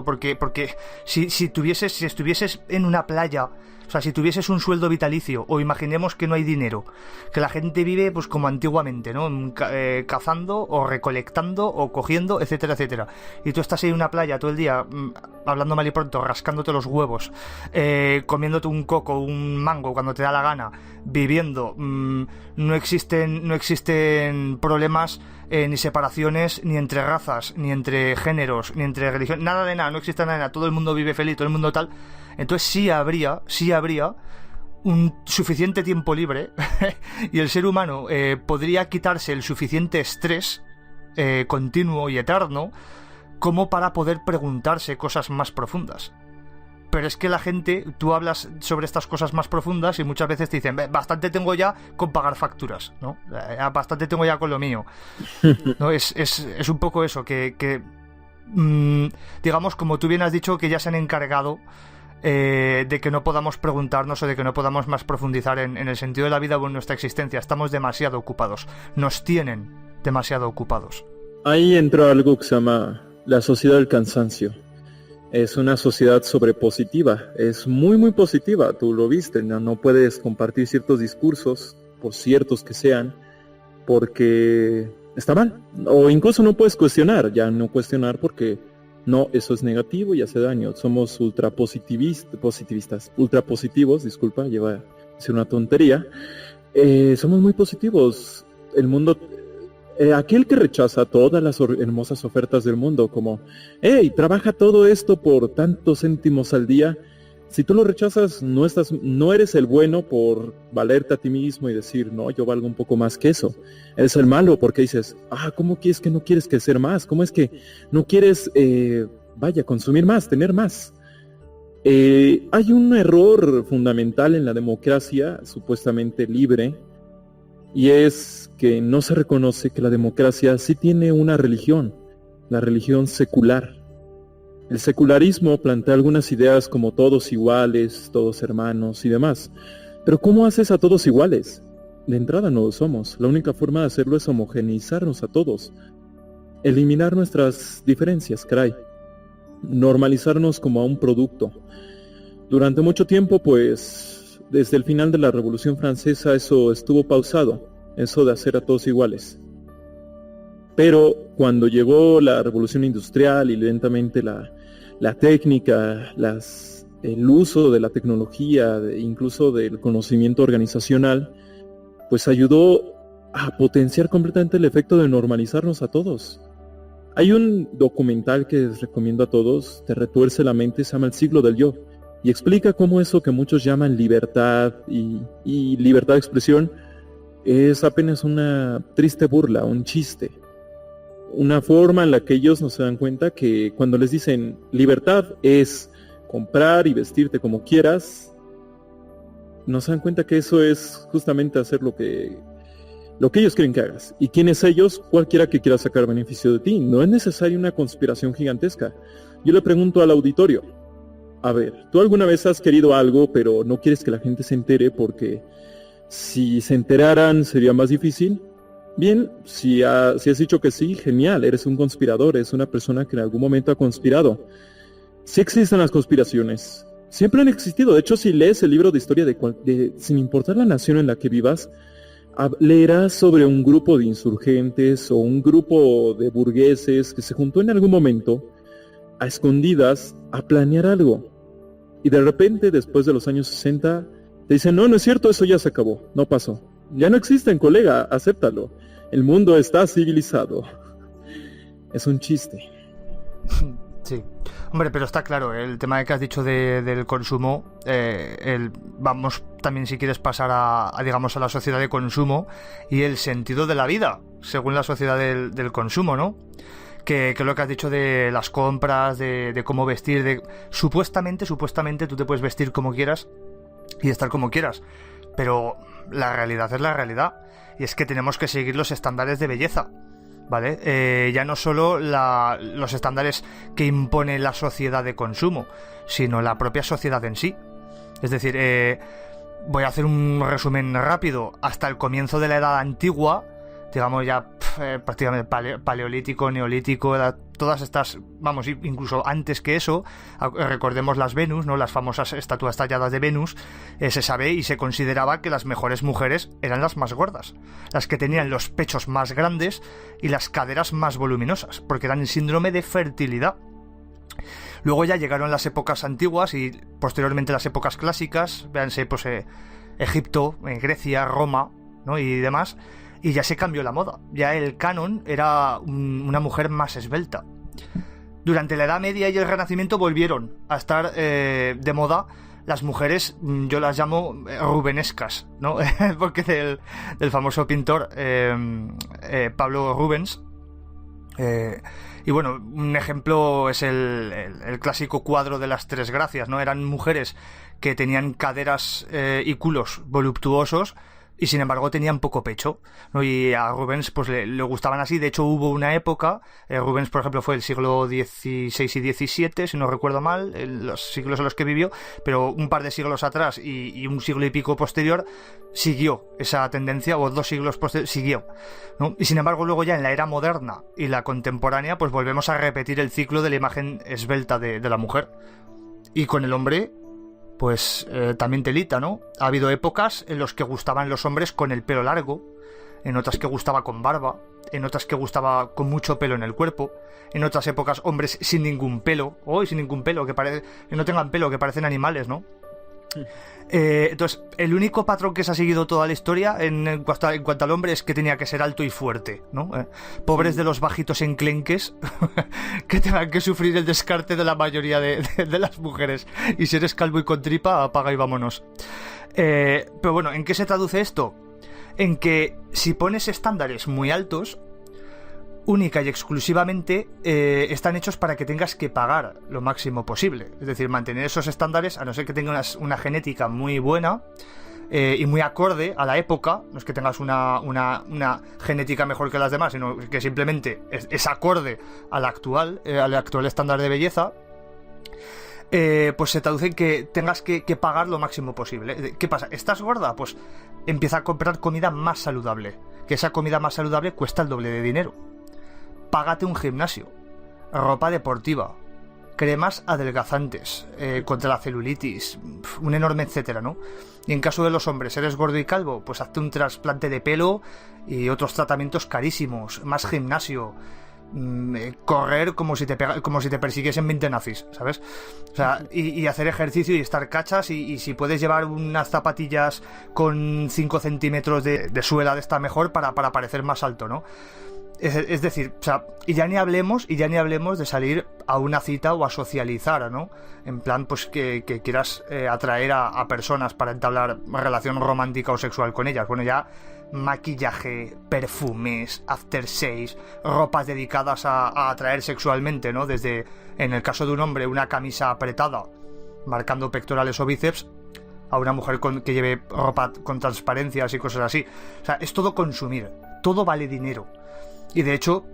Porque si estuvieses en una playa, o sea, si tuvieses un sueldo vitalicio, o imaginemos que no hay dinero, que la gente vive pues como antiguamente, ¿no? Cazando o recolectando o cogiendo, etcétera, etcétera. Y tú estás ahí en una playa todo el día, hablando mal y pronto, rascándote los huevos, comiéndote un coco, un mango cuando te da la gana, viviendo. No existen problemas, ni separaciones, ni entre razas, ni entre géneros, ni entre religiones, nada de nada, no existe nada de nada, todo el mundo vive feliz, todo el mundo tal. Entonces sí habría un suficiente tiempo libre y el ser humano podría quitarse el suficiente estrés continuo y eterno como para poder preguntarse cosas más profundas. Pero es que la gente, tú hablas sobre estas cosas más profundas y muchas veces te dicen, bastante tengo ya con pagar facturas, ¿no? Bastante tengo ya con lo mío. ¿No? Es un poco eso, que digamos, como tú bien has dicho, que ya se han encargado de que no podamos preguntarnos o de que no podamos más profundizar en el sentido de la vida o en nuestra existencia. Estamos demasiado ocupados. Nos tienen demasiado ocupados. Ahí entró algo que se llama la sociedad del cansancio. Es una sociedad sobrepositiva, es muy muy positiva, tú lo viste, no puedes compartir ciertos discursos, por ciertos que sean, porque está mal, o incluso no puedes cuestionar, ya no cuestionar porque no, eso es negativo y hace daño. Somos ultra positivos, disculpa, lleva a decir una tontería, somos muy positivos, el mundo... aquel que rechaza todas las hermosas ofertas del mundo, como, hey, trabaja todo esto por tantos céntimos al día, si tú lo rechazas, no eres el bueno por valerte a ti mismo y decir, no, yo valgo un poco más que eso. Eres el malo porque dices, ¿cómo es que no quieres crecer más? ¿Cómo es que no quieres, consumir más, tener más? Hay un error fundamental en la democracia, supuestamente libre, y es que no se reconoce que la democracia sí tiene una religión, la religión secular. El secularismo plantea algunas ideas como todos iguales, todos hermanos y demás. Pero ¿cómo haces a todos iguales? De entrada no lo somos. La única forma de hacerlo es homogeneizarnos a todos. Eliminar nuestras diferencias, caray. Normalizarnos como a un producto. Durante mucho tiempo, pues, desde el final de la Revolución Francesa eso estuvo pausado, eso de hacer a todos iguales. Pero cuando llegó la Revolución Industrial y lentamente la técnica, el uso de la tecnología, incluso del conocimiento organizacional, pues ayudó a potenciar completamente el efecto de normalizarnos a todos. Hay un documental que les recomiendo a todos, te retuerce la mente, se llama El siglo del yo, y explica cómo eso que muchos llaman libertad y libertad de expresión es apenas una triste burla, un chiste. Una forma en la que ellos no se dan cuenta que cuando les dicen libertad es comprar y vestirte como quieras, no se dan cuenta que eso es justamente hacer lo que ellos quieren que hagas. ¿Y quiénes ellos? Cualquiera que quiera sacar beneficio de ti. No es necesaria una conspiración gigantesca. Yo le pregunto al auditorio, a ver, ¿tú alguna vez has querido algo pero no quieres que la gente se entere porque si se enteraran sería más difícil? Bien, si has dicho que sí, genial, eres un conspirador, eres una persona que en algún momento ha conspirado. Sí existen las conspiraciones, siempre han existido. De hecho, si lees el libro de historia sin importar la nación en la que vivas, leerás sobre un grupo de insurgentes o un grupo de burgueses que se juntó en algún momento a escondidas a planear algo. Y de repente, después de los años 60, te dicen, no es cierto, eso ya se acabó, no pasó. Ya no existen, colega, acéptalo. El mundo está civilizado. Es un chiste. Sí. Hombre, pero está claro, el tema que has dicho del consumo, vamos también si quieres pasar a la sociedad de consumo y el sentido de la vida, según la sociedad del consumo, ¿no? Que lo que has dicho de las compras, de cómo vestir, supuestamente tú te puedes vestir como quieras y estar como quieras, pero la realidad es la realidad, y es que tenemos que seguir los estándares de belleza, ¿vale? Ya no solo los estándares que impone la sociedad de consumo, sino la propia sociedad en sí. Es decir, voy a hacer un resumen rápido. Hasta el comienzo de la Edad Antigua, digamos ya prácticamente paleolítico, neolítico, todas estas, vamos, incluso antes que eso, recordemos las Venus, ¿no? Las famosas estatuas talladas de Venus, se sabe y se consideraba que las mejores mujeres eran las más gordas, las que tenían los pechos más grandes y las caderas más voluminosas, porque eran el síndrome de fertilidad. Luego ya llegaron las épocas antiguas y posteriormente las épocas clásicas, véanse pues Egipto, Grecia, Roma, ¿no? Y demás. Y ya se cambió la moda, ya el canon era una mujer más esbelta. Durante la Edad Media y el Renacimiento volvieron a estar de moda las mujeres, yo las llamo rubenescas, ¿no? Porque del famoso pintor Pablo Rubens, Y bueno, un ejemplo es el clásico cuadro de las tres gracias, ¿no? Eran mujeres que tenían caderas y culos voluptuosos y sin embargo tenían poco pecho, ¿no? Y a Rubens pues le gustaban así. De hecho hubo una época, Rubens por ejemplo fue el siglo XVI y XVII, si no recuerdo mal, los siglos en los que vivió, pero un par de siglos atrás y un siglo y pico posterior siguió esa tendencia, o 2 siglos posteriores siguió, ¿no? Y sin embargo luego ya en la era moderna y la contemporánea pues volvemos a repetir el ciclo de la imagen esbelta de la mujer. Y con el hombre pues también telita, ¿no? Ha habido épocas en las que gustaban los hombres con el pelo largo, en otras que gustaba con barba, en otras que gustaba con mucho pelo en el cuerpo, en otras épocas hombres sin ningún pelo, sin ningún pelo, que no tengan pelo, que parecen animales, ¿no? Entonces, el único patrón que se ha seguido toda la historia en cuanto al hombre es que tenía que ser alto y fuerte, ¿no? Pobres de los bajitos enclenques que tengan que sufrir el descarte de la mayoría de las mujeres. Y si eres calvo y con tripa, apaga y vámonos. Pero bueno, ¿en qué se traduce esto? En que si pones estándares muy altos, única y exclusivamente están hechos para que tengas que pagar lo máximo posible. Es decir, mantener esos estándares, a no ser que tengas una genética muy buena y muy acorde a la época, no es que tengas una genética mejor que las demás, sino que simplemente es acorde al actual estándar de belleza, pues se traduce en que tengas que pagar lo máximo posible. ¿Qué pasa? ¿Estás gorda? Pues empieza a comprar comida más saludable, que esa comida más saludable cuesta el doble de dinero. Págate un gimnasio, ropa deportiva, cremas adelgazantes, contra la celulitis, un enorme etcétera, ¿no? Y en caso de los hombres, ¿eres gordo y calvo? Pues hazte un trasplante de pelo y otros tratamientos carísimos, más gimnasio, correr como si te persiguiesen 20 nazis, ¿sabes? O sea, y hacer ejercicio y estar cachas y si puedes llevar unas zapatillas con 5 centímetros de suela de esta mejor para parecer más alto, ¿no? Es decir, o sea, y ya ni hablemos de salir a una cita o a socializar, ¿no? En plan, pues que quieras atraer a personas para entablar relación romántica o sexual con ellas. Bueno, ya maquillaje, perfumes, aftershaves, ropas dedicadas a atraer sexualmente, ¿no? Desde, en el caso de un hombre, una camisa apretada, marcando pectorales o bíceps, a una mujer que lleve ropa con transparencias y cosas así. O sea, es todo consumir, todo vale dinero. Y de hecho,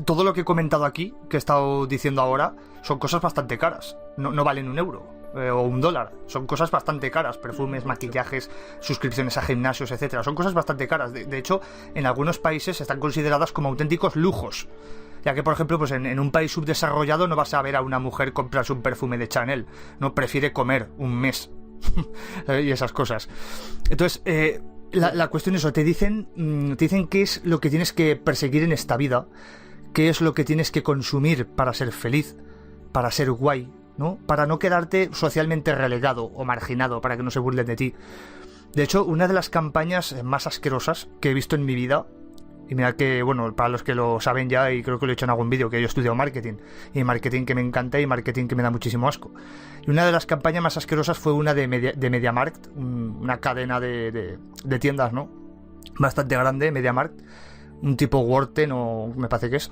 todo lo que he comentado aquí, que he estado diciendo ahora, son cosas bastante caras. No valen €1 o $1. Son cosas bastante caras. Perfumes, maquillajes, suscripciones a gimnasios, etcétera. Son cosas bastante caras. De hecho, en algunos países están consideradas como auténticos lujos. Ya que, por ejemplo, pues en un país subdesarrollado no vas a ver a una mujer comprarse un perfume de Chanel. No, prefiere comer un mes. Y esas cosas. Entonces, la cuestión es eso, te dicen qué es lo que tienes que perseguir en esta vida, qué es lo que tienes que consumir para ser feliz, para ser guay, ¿no? Para no quedarte socialmente relegado o marginado, para que no se burlen de ti. De hecho, una de las campañas más asquerosas que he visto en mi vida, y mira que, bueno, para los que lo saben ya, y creo que lo he hecho en algún vídeo, que yo he estudiado marketing, y marketing que me encanta y marketing que me da muchísimo asco. Y una de las campañas más asquerosas fue una de MediaMarkt, una cadena de tiendas, ¿no? Bastante grande, MediaMarkt, un tipo Worten, o me parece que es,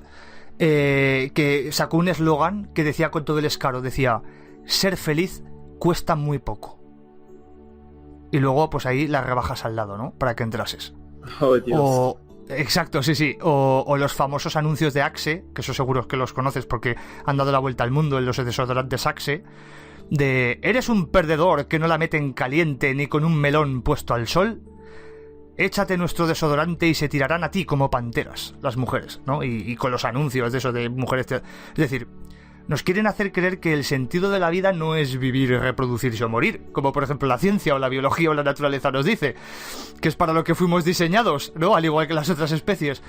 que sacó un eslogan que decía con todo el escaro, decía, ser feliz cuesta muy poco. Y luego, pues ahí las rebajas al lado, ¿no? Para que entrases. Oh, Dios. Exacto, sí. O los famosos anuncios de Axe, que eso seguro que los conoces porque han dado la vuelta al mundo en los desodorantes Axe, de ¿eres un perdedor que no la mete en caliente ni con un melón puesto al sol? Échate nuestro desodorante y se tirarán a ti como panteras, las mujeres, ¿no? Y con los anuncios de eso de mujeres... Es decir, nos quieren hacer creer que el sentido de la vida no es vivir y reproducirse o morir, como por ejemplo la ciencia o la biología o la naturaleza nos dice, que es para lo que fuimos diseñados, ¿no? Al igual que las otras especies,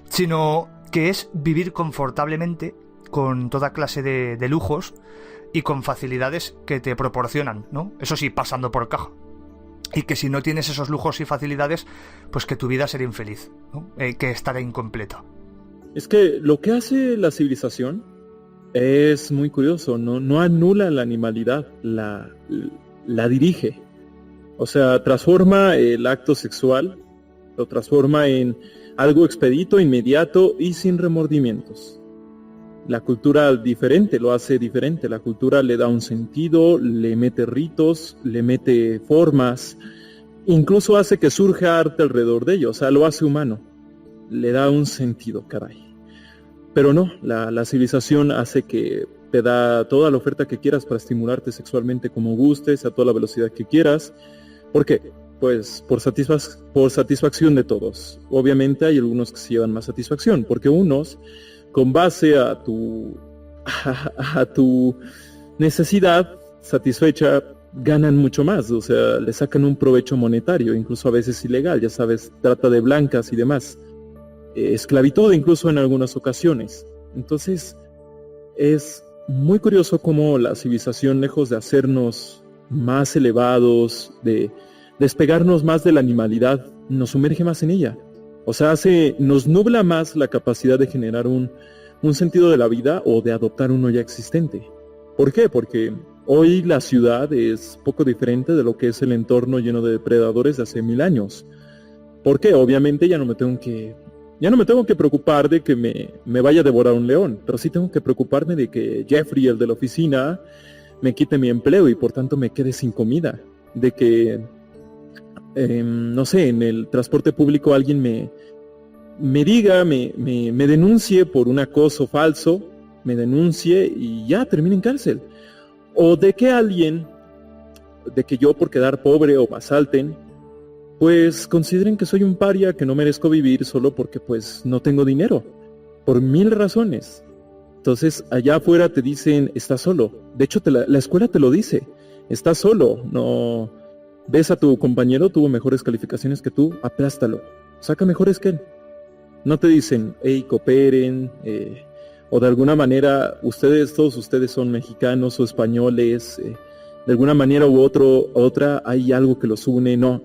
sino que es vivir confortablemente con toda clase de lujos y con facilidades que te proporcionan, ¿no? Eso sí, pasando por caja. Y que si no tienes esos lujos y facilidades, pues que tu vida será infeliz, ¿no? Que estará incompleta. Es que lo que hace la civilización es muy curioso, no anula la animalidad, la dirige. O sea, transforma el acto sexual, lo transforma en algo expedito, inmediato y sin remordimientos. La cultura diferente lo hace diferente. La cultura le da un sentido, le mete ritos, le mete formas, incluso hace que surja arte alrededor de ello. O sea, lo hace humano. Le da un sentido, caray. Pero no, la civilización hace que te da toda la oferta que quieras para estimularte sexualmente como gustes, a toda la velocidad que quieras. ¿Por qué? Pues por satisfacción de todos. Obviamente hay algunos que se llevan más satisfacción, porque unos, con base a tu necesidad satisfecha, ganan mucho más. O sea, le sacan un provecho monetario, incluso a veces ilegal, ya sabes, trata de blancas y demás. Esclavitud incluso en algunas ocasiones. Entonces, es muy curioso cómo la civilización, lejos de hacernos más elevados, de despegarnos más de la animalidad, nos sumerge más en ella. O sea, nos nubla más la capacidad de generar un sentido de la vida o de adoptar uno ya existente. ¿Por qué? Porque hoy la ciudad es poco diferente de lo que es el entorno lleno de depredadores de hace 1000 años. ¿Por qué? Obviamente ya no me tengo que preocupar de que me vaya a devorar un león, pero sí tengo que preocuparme de que Jeffrey, el de la oficina, me quite mi empleo y por tanto me quede sin comida. De que, no sé, en el transporte público alguien me diga, me denuncie por un acoso falso, me denuncie y ya termine en cárcel. O de que yo por quedar pobre o me asalten, pues consideren que soy un paria, que no merezco vivir solo porque pues no tengo dinero, por 1000 razones. Entonces allá afuera te dicen, estás solo. De hecho la escuela te lo dice, estás solo, no ves a tu compañero, tuvo mejores calificaciones que tú, aplástalo, saca mejores que él. No te dicen, hey, cooperen, o de alguna manera todos ustedes son mexicanos o españoles, de alguna manera u otra hay algo que los une. No,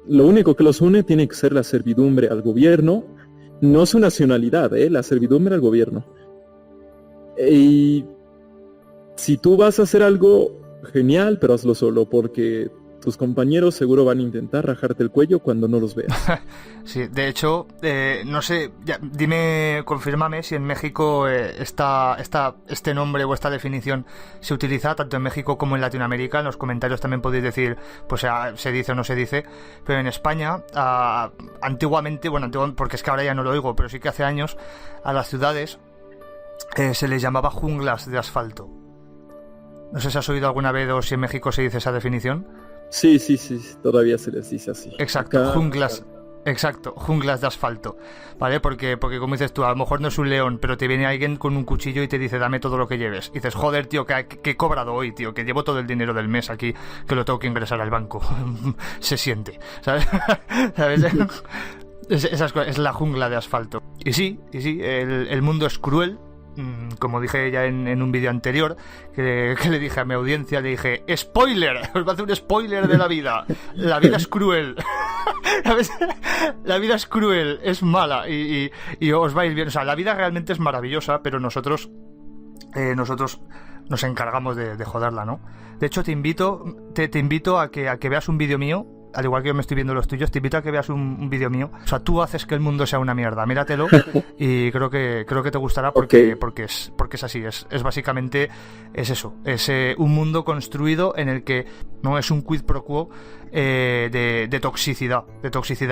lo único que los une tiene que ser la servidumbre al gobierno, no su nacionalidad, la servidumbre al gobierno. Y si tú vas a hacer algo, genial, pero hazlo solo, porque tus compañeros seguro van a intentar rajarte el cuello cuando no los veas. Sí, de hecho, no sé, confírmame si en México este nombre o esta definición se utiliza tanto en México como en Latinoamérica. En los comentarios también podéis decir, pues se dice o no se dice, pero en España, antiguamente, porque es que ahora ya no lo oigo, pero sí que hace años, a las ciudades se les llamaba junglas de asfalto. No sé si has oído alguna vez o si en México se dice esa definición. Sí, todavía se les dice así. Exacto, junglas de asfalto, ¿vale? Porque como dices tú, a lo mejor no es un león, pero te viene alguien con un cuchillo y te dice, dame todo lo que lleves. Y dices, joder, tío, que he cobrado hoy, tío, que llevo todo el dinero del mes aquí, que lo tengo que ingresar al banco. Se siente, ¿sabes? ¿Sabes? Esas cosas, es la jungla de asfalto. Y sí, el mundo es cruel. Como dije ya en un vídeo anterior, que le dije a mi audiencia, le dije, ¡spoiler! Os voy a hacer un spoiler de la vida. La vida es cruel. ¿Sabes? La vida es cruel, es mala y os va a ir bien. O sea, la vida realmente es maravillosa, pero nosotros nos encargamos de joderla, ¿no? De hecho, te invito a que veas un vídeo mío. Al igual que yo me estoy viendo los tuyos, te invito a que veas un vídeo mío. O sea, tú haces que el mundo sea una mierda. Míratelo y creo que te gustará porque es así. Es básicamente es eso. Es un mundo construido en el que no es un quid pro quo de toxicidad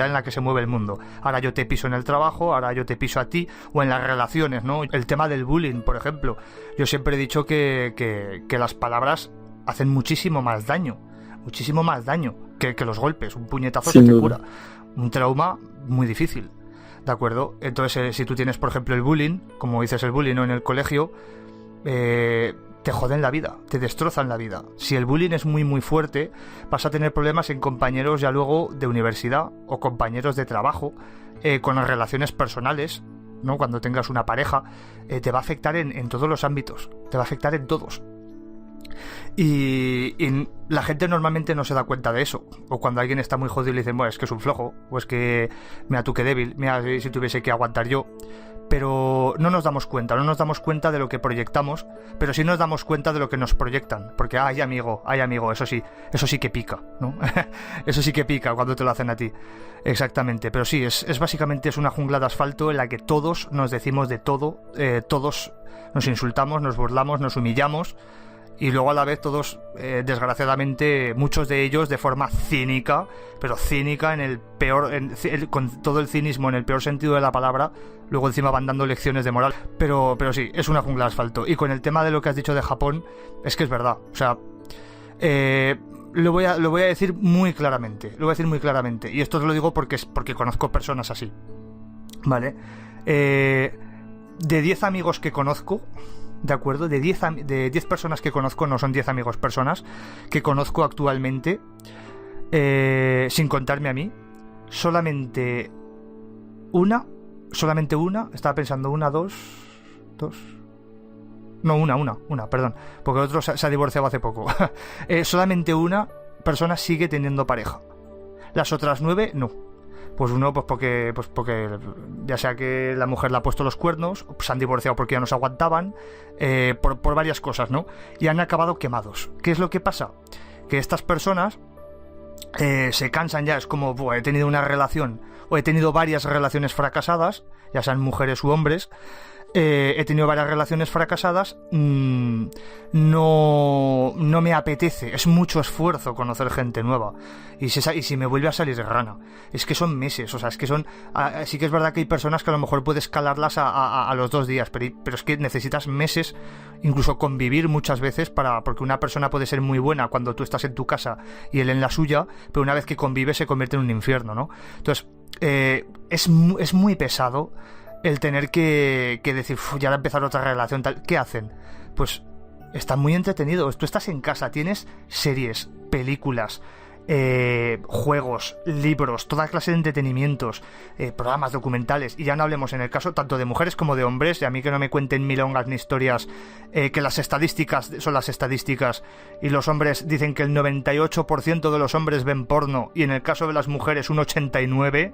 en la que se mueve el mundo. Ahora yo te piso en el trabajo, ahora yo te piso a ti, o en las relaciones, ¿no? El tema del bullying, por ejemplo. Yo siempre he dicho que las palabras hacen muchísimo más daño que los golpes. Un puñetazo se te cura. Un trauma muy difícil, ¿de acuerdo? Entonces, si tú tienes, por ejemplo, el bullying, como dices, el bullying, ¿no? En el colegio, te joden la vida, te destrozan la vida. Si el bullying es muy muy fuerte, vas a tener problemas en compañeros ya luego de universidad o compañeros de trabajo, con las relaciones personales, ¿no? Cuando tengas una pareja, te va a afectar en todos los ámbitos, te va a afectar en todos. Y la gente normalmente no se da cuenta de eso. O cuando alguien está muy jodido le dicen, bueno, es que es un flojo, o es que, mira tú qué débil, mira si tuviese que aguantar yo. pero no nos damos cuenta de lo que proyectamos, pero sí nos damos cuenta de lo que nos proyectan, porque ay amigo, eso sí que pica, ¿no? Eso sí que pica cuando te lo hacen a ti, exactamente. Pero sí, es básicamente es una jungla de asfalto en la que todos nos decimos de todo, todos nos insultamos, nos burlamos, nos humillamos, y luego a la vez todos, desgraciadamente, muchos de ellos de forma cínica, pero cínica en el peor, con todo el cinismo en el peor sentido de la palabra, luego encima van dando lecciones de moral. Pero sí, es una jungla de asfalto. Y con el tema de lo que has dicho de Japón, es que es verdad. O sea, lo voy a decir muy claramente. Y esto te lo digo porque conozco personas así. ¿Vale? De 10 amigos que conozco, ¿de acuerdo? De 10 personas que conozco, no son 10 amigos, personas que conozco actualmente, sin contarme a mí, solamente una, estaba pensando una, dos, no, una, perdón, porque el otro se ha divorciado hace poco. Solamente una persona sigue teniendo pareja. Las otras 9, no. Pues uno, pues porque ya sea que la mujer le ha puesto los cuernos, se han divorciado porque ya no se aguantaban, por varias cosas, ¿no? Y han acabado quemados. ¿Qué es lo que pasa? Que estas personas se cansan ya, es como, he tenido una relación, o he tenido varias relaciones fracasadas, ya sean mujeres u hombres, he tenido varias relaciones fracasadas, no me apetece, es mucho esfuerzo conocer gente nueva, y si me vuelve a salir rana, es que son meses, o sea, es que son, sí que es verdad que hay personas que a lo mejor puedes escalarlas a los 2 días, pero es que necesitas meses, incluso convivir muchas veces, porque una persona puede ser muy buena cuando tú estás en tu casa y él en la suya, pero una vez que convive se convierte en un infierno, ¿no? Entonces, es muy pesado el tener que decir, ya va a empezar otra relación, tal. ¿Qué hacen? Pues están muy entretenidos. Tú estás en casa, tienes series, películas, juegos, libros, toda clase de entretenimientos, programas, documentales, y ya no hablemos en el caso tanto de mujeres como de hombres, y a mí que no me cuenten milongas ni historias, que las estadísticas son las estadísticas, y los hombres dicen que el 98% de los hombres ven porno, y en el caso de las mujeres un 89%.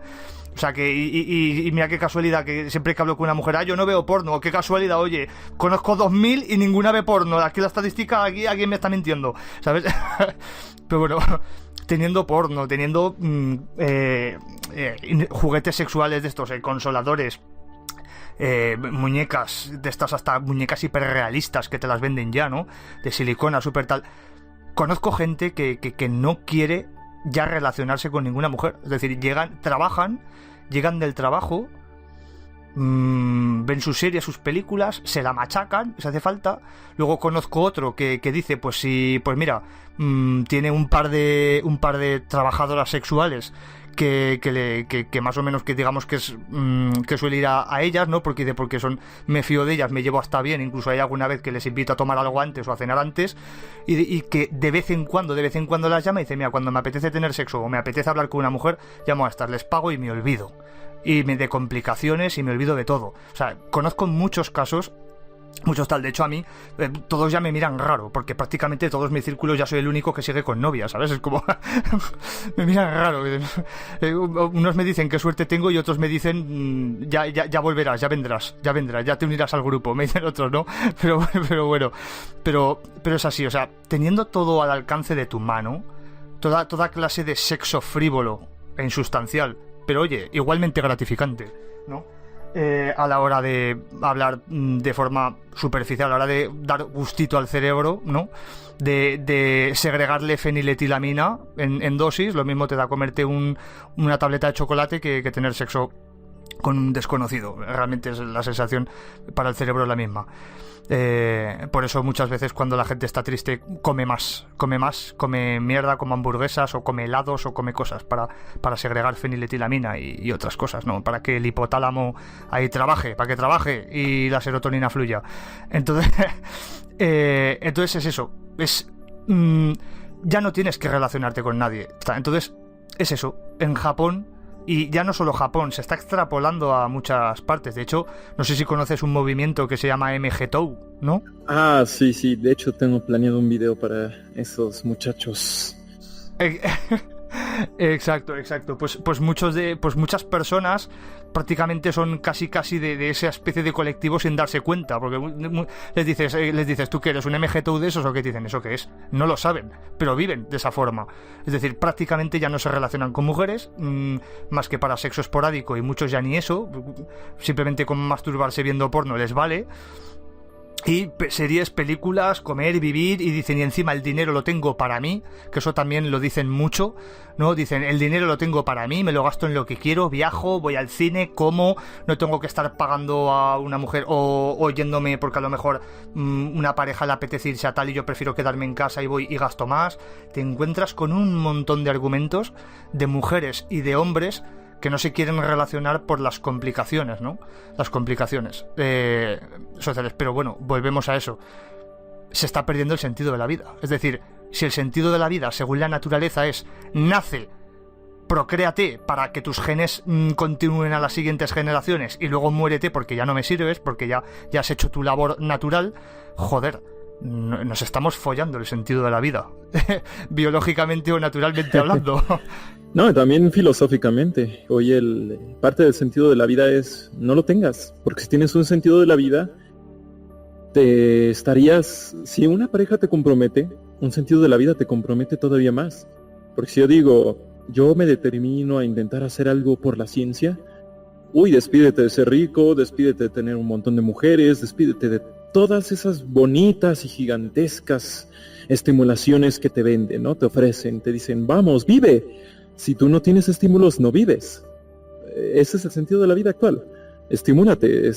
O sea que, y mira qué casualidad, que siempre que hablo con una mujer, yo no veo porno, qué casualidad, oye, conozco 2000 y ninguna ve porno, aquí la estadística, aquí alguien me está mintiendo, ¿sabes? Pero bueno, teniendo porno, teniendo juguetes sexuales de estos, consoladores, muñecas de estas, hasta muñecas hiperrealistas que te las venden ya, ¿no? De silicona, súper tal. Conozco gente que no quiere ya relacionarse con ninguna mujer. Es decir, llegan del trabajo, ven sus series, sus películas, se la machacan, si hace falta. Luego conozco otro que dice, pues mira, tiene un par de trabajadoras sexuales que más o menos, que digamos que es que suele ir a ellas, ¿no? Porque me fío de ellas, me llevo hasta bien, incluso hay alguna vez que les invito a tomar algo antes o a cenar antes, y que de vez en cuando las llama y dice, mira, cuando me apetece tener sexo o me apetece hablar con una mujer, llamo a estas, les pago y me olvido, y de complicaciones, y me olvido de todo. O sea, conozco muchos casos, muchos tal. De hecho, a mí todos ya me miran raro, porque prácticamente todos mis círculos ya soy el único que sigue con novia, ¿sabes? Es como me miran raro. Unos me dicen qué suerte tengo y otros me dicen ya volverás, ya vendrás, ya te unirás al grupo, me dicen otros, ¿no? Pero bueno, pero es así. O sea, teniendo todo al alcance de tu mano, toda clase de sexo frívolo e insustancial, pero oye, igualmente gratificante, ¿no? A la hora de hablar de forma superficial, a la hora de dar gustito al cerebro, ¿no? De segregarle feniletilamina en dosis, lo mismo te da comerte una tableta de chocolate que tener sexo con un desconocido. Realmente es la sensación para el cerebro la misma. Por eso muchas veces cuando la gente está triste come mierda, come hamburguesas o come helados o come cosas para segregar feniletilamina y otras cosas, ¿no? Para que el hipotálamo ahí trabaje, para que trabaje y la serotonina fluya. Entonces es eso, ya no tienes que relacionarte con nadie. Entonces es eso, en Japón. Y ya no solo Japón, se está extrapolando a muchas partes. De hecho, no sé si conoces un movimiento que se llama MGTOW, ¿no? Ah, sí. De hecho, tengo planeado un video para esos muchachos. Exacto. Pues muchas personas prácticamente son casi de esa especie de colectivo sin darse cuenta, porque les dices, ¿tú qué eres? ¿Un MGTOW de esos? ¿O qué te dicen? ¿Eso qué es? No lo saben, pero viven de esa forma. Es decir, prácticamente ya no se relacionan con mujeres, más que para sexo esporádico, y muchos ya ni eso, simplemente con masturbarse viendo porno les vale. Y series, películas, comer, vivir, y dicen, y encima el dinero lo tengo para mí, que eso también lo dicen mucho, ¿no? Dicen, el dinero lo tengo para mí, me lo gasto en lo que quiero, viajo, voy al cine, como, no tengo que estar pagando a una mujer o yéndome porque a lo mejor una pareja le apetece irse a tal y yo prefiero quedarme en casa y voy y gasto más. Te encuentras con un montón de argumentos de mujeres y de hombres que no se quieren relacionar por las complicaciones, ¿no? Las complicaciones sociales. Pero bueno, volvemos a eso. Se está perdiendo el sentido de la vida. Es decir, si el sentido de la vida, según la naturaleza, es nace, procréate para que tus genes continúen a las siguientes generaciones y luego muérete porque ya no me sirves, porque ya has hecho tu labor natural, joder, nos estamos follando el sentido de la vida. Biológicamente o naturalmente hablando. No, también filosóficamente. Oye, parte del sentido de la vida es no lo tengas, porque si tienes un sentido de la vida, si una pareja te compromete, un sentido de la vida te compromete todavía más. Porque si yo digo, yo me determino a intentar hacer algo por la ciencia, despídete de ser rico, despídete de tener un montón de mujeres, despídete de todas esas bonitas y gigantescas estimulaciones que te venden, ¿no? Te ofrecen, te dicen, vamos, vive. Si tú no tienes estímulos, no vives. Ese es el sentido de la vida actual. Estimúlate,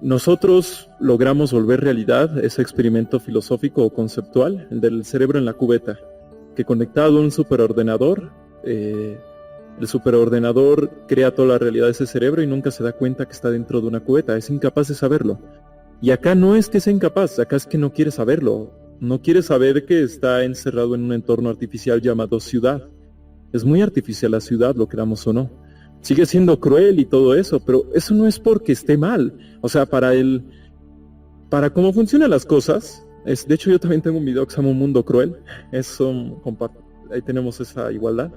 Nosotros logramos volver realidad ese experimento filosófico o conceptual, el del cerebro en la cubeta, que conectado a un superordenador, el superordenador crea toda la realidad de ese cerebro y nunca se da cuenta que está dentro de una cubeta, es incapaz de saberlo. Y acá no es que sea incapaz, acá es que no quiere saberlo. No quiere saber que está encerrado en un entorno artificial llamado ciudad. Es muy artificial la ciudad, lo queramos o no. Sigue siendo cruel y todo eso, pero eso no es porque esté mal. O sea, para cómo funcionan las cosas, de hecho yo también tengo un video que se llama Un Mundo Cruel. Ahí tenemos esa igualdad.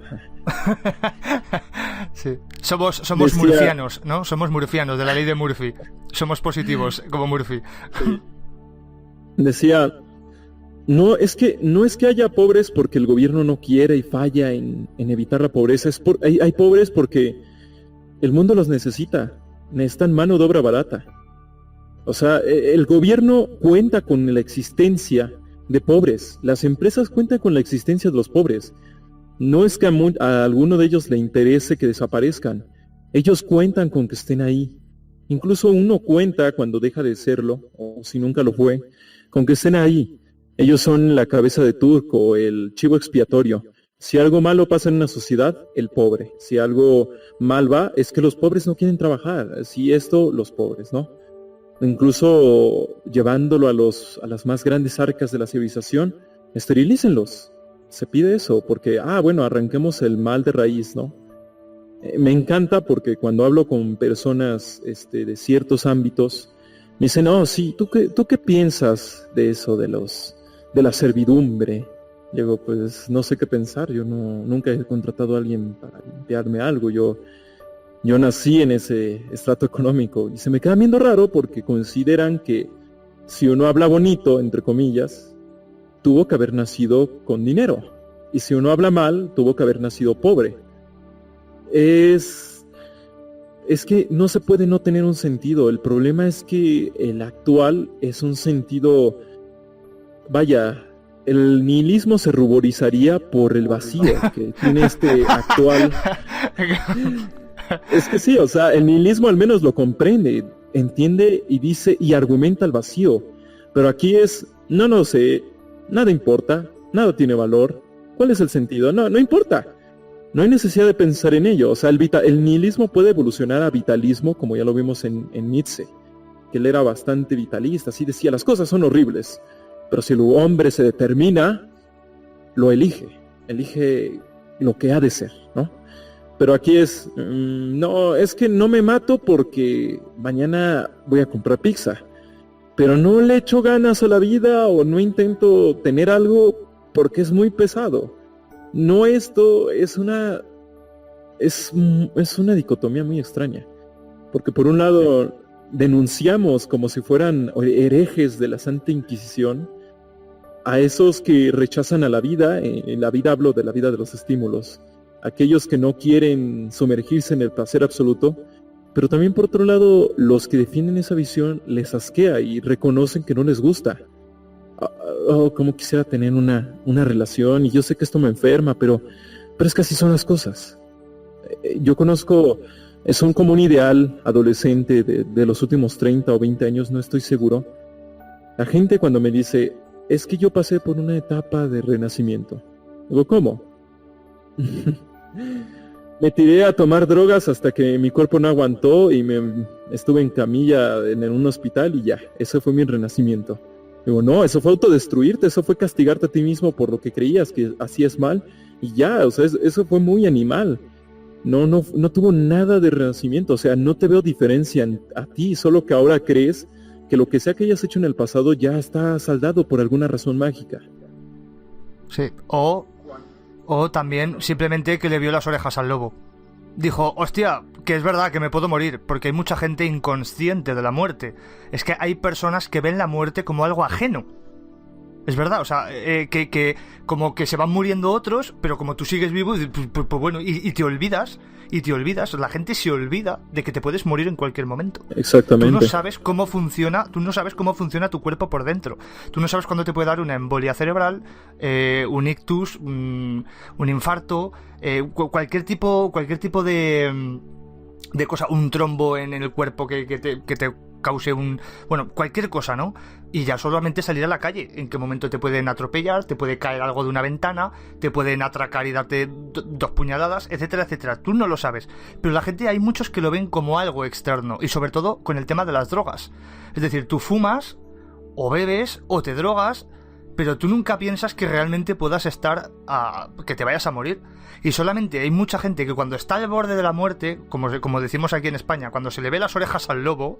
Sí. Somos murcianos, ¿no? Somos murcianos, de la ley de Murphy. Somos positivos, como Murphy. Decía... No es que haya pobres porque el gobierno no quiere y falla en evitar la pobreza. Hay pobres porque el mundo los necesita. Necesitan mano de obra barata. O sea, el gobierno cuenta con la existencia de pobres. Las empresas cuentan con la existencia de los pobres. No es que a alguno de ellos le interese que desaparezcan. Ellos cuentan con que estén ahí. Incluso uno cuenta cuando deja de serlo, o si nunca lo fue, con que estén ahí. Ellos son la cabeza de turco, el chivo expiatorio. Si algo malo pasa en una sociedad, el pobre. Si algo mal va, es que los pobres no quieren trabajar. Si los pobres, ¿no? Incluso llevándolo a las más grandes arcas de la civilización, esterilícenlos. Se pide eso, porque, arranquemos el mal de raíz, ¿no? Me encanta porque cuando hablo con personas de ciertos ámbitos, me dicen, sí, ¿tú qué piensas de eso, de la servidumbre? Digo, pues no sé qué pensar, yo nunca he contratado a alguien para limpiarme algo, yo nací en ese estrato económico y se me queda viendo raro porque consideran que si uno habla bonito, entre comillas, tuvo que haber nacido con dinero, y si uno habla mal, tuvo que haber nacido pobre. Es que no se puede no tener un sentido. El problema es que el actual es un sentido... el nihilismo se ruborizaría por el vacío que tiene este actual... Es que sí, o sea, el nihilismo al menos lo comprende, entiende y dice y argumenta el vacío. Pero aquí no sé, nada importa, nada tiene valor. ¿Cuál es el sentido? No importa. No hay necesidad de pensar en ello. O sea, el nihilismo puede evolucionar a vitalismo, como ya lo vimos en Nietzsche, que él era bastante vitalista, así decía, las cosas son horribles, pero si el hombre se determina, lo elige lo que ha de ser, ¿no? Pero aquí es que no me mato porque mañana voy a comprar pizza, pero no le echo ganas a la vida o no intento tener algo porque es muy pesado. no esto es una dicotomía muy extraña, porque por un lado denunciamos como si fueran herejes de la Santa Inquisición a esos que rechazan a la vida. En la vida hablo de la vida de los estímulos, aquellos que no quieren sumergirse en el placer absoluto, pero también por otro lado los que defienden esa visión les asquea y reconocen que no les gusta. Como quisiera tener una relación, y yo sé que esto me enferma, pero es que así son las cosas. Yo conozco, es como un ideal adolescente de los últimos 30 o 20 años, no estoy seguro. La gente cuando me dice, es que yo pasé por una etapa de renacimiento. Digo, ¿cómo? Me tiré a tomar drogas hasta que mi cuerpo no aguantó y me estuve en camilla en un hospital y ya, ese fue mi renacimiento. Digo, no, eso fue autodestruirte, eso fue castigarte a ti mismo por lo que creías que hacías mal y ya, o sea, eso fue muy animal. No tuvo nada de renacimiento, o sea, no te veo diferencia a ti, solo que ahora crees que lo que sea que hayas hecho en el pasado ya está saldado por alguna razón mágica. Sí, o también simplemente que le vio las orejas al lobo. Dijo, hostia, que es verdad que me puedo morir, porque hay mucha gente inconsciente de la muerte. Es que hay personas que ven la muerte como algo ajeno. Es verdad, o sea, que como que se van muriendo otros, pero como tú sigues vivo, pues bueno, y te olvidas, la gente se olvida de que te puedes morir en cualquier momento. Exactamente. Tú no sabes cómo funciona tu cuerpo por dentro. Tú no sabes cuándo te puede dar una embolia cerebral, un ictus, un infarto, cualquier tipo de cosa, un trombo en el cuerpo que te cause cualquier cosa, ¿no? Y ya solamente salir a la calle, en qué momento te pueden atropellar, te puede caer algo de una ventana, te pueden atracar y darte 2 puñaladas, etcétera, etcétera. Tú no lo sabes, pero la gente, hay muchos que lo ven como algo externo, y sobre todo con el tema de las drogas. Es decir, tú fumas, o bebes, o te drogas, pero tú nunca piensas que realmente puedas que te vayas a morir. Y solamente hay mucha gente que cuando está al borde de la muerte, como decimos aquí en España, cuando se le ve las orejas al lobo,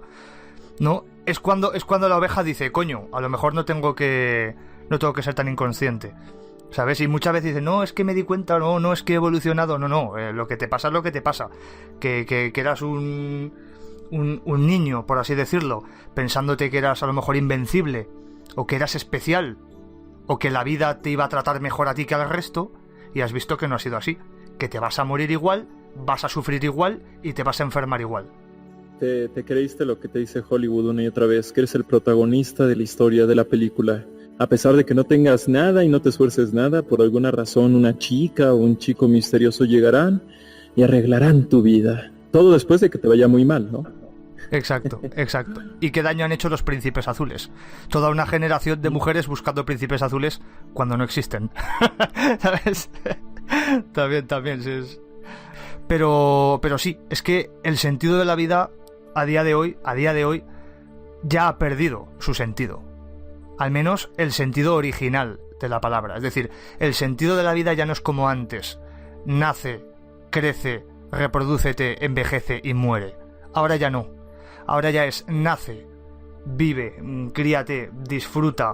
¿no? Es cuando la oveja dice, coño, a lo mejor no tengo que ser tan inconsciente, ¿sabes? Y muchas veces dicen, no, es que me di cuenta, no es que he evolucionado, no, lo que te pasa es lo que te pasa, que eras un niño, por así decirlo, pensándote que eras a lo mejor invencible, o que eras especial, o que la vida te iba a tratar mejor a ti que al resto, y has visto que no ha sido así, que te vas a morir igual, vas a sufrir igual y te vas a enfermar igual. Te creíste lo que te dice Hollywood una y otra vez, que eres el protagonista de la historia de la película. A pesar de que no tengas nada y no te esfuerces nada, por alguna razón una chica o un chico misterioso llegarán y arreglarán tu vida. Todo después de que te vaya muy mal, ¿no? Exacto. ¿Y qué daño han hecho los príncipes azules? Toda una generación de mujeres buscando príncipes azules cuando no existen. ¿Sabes? También, sí. Pero sí, es que el sentido de la vida a día de hoy ya ha perdido su sentido. Al menos el sentido original de la palabra. Es decir, el sentido de la vida ya no es como antes. Nace, crece, reprodúcete, envejece y muere. Ahora ya no. Ahora ya es nace, vive, críate, disfruta,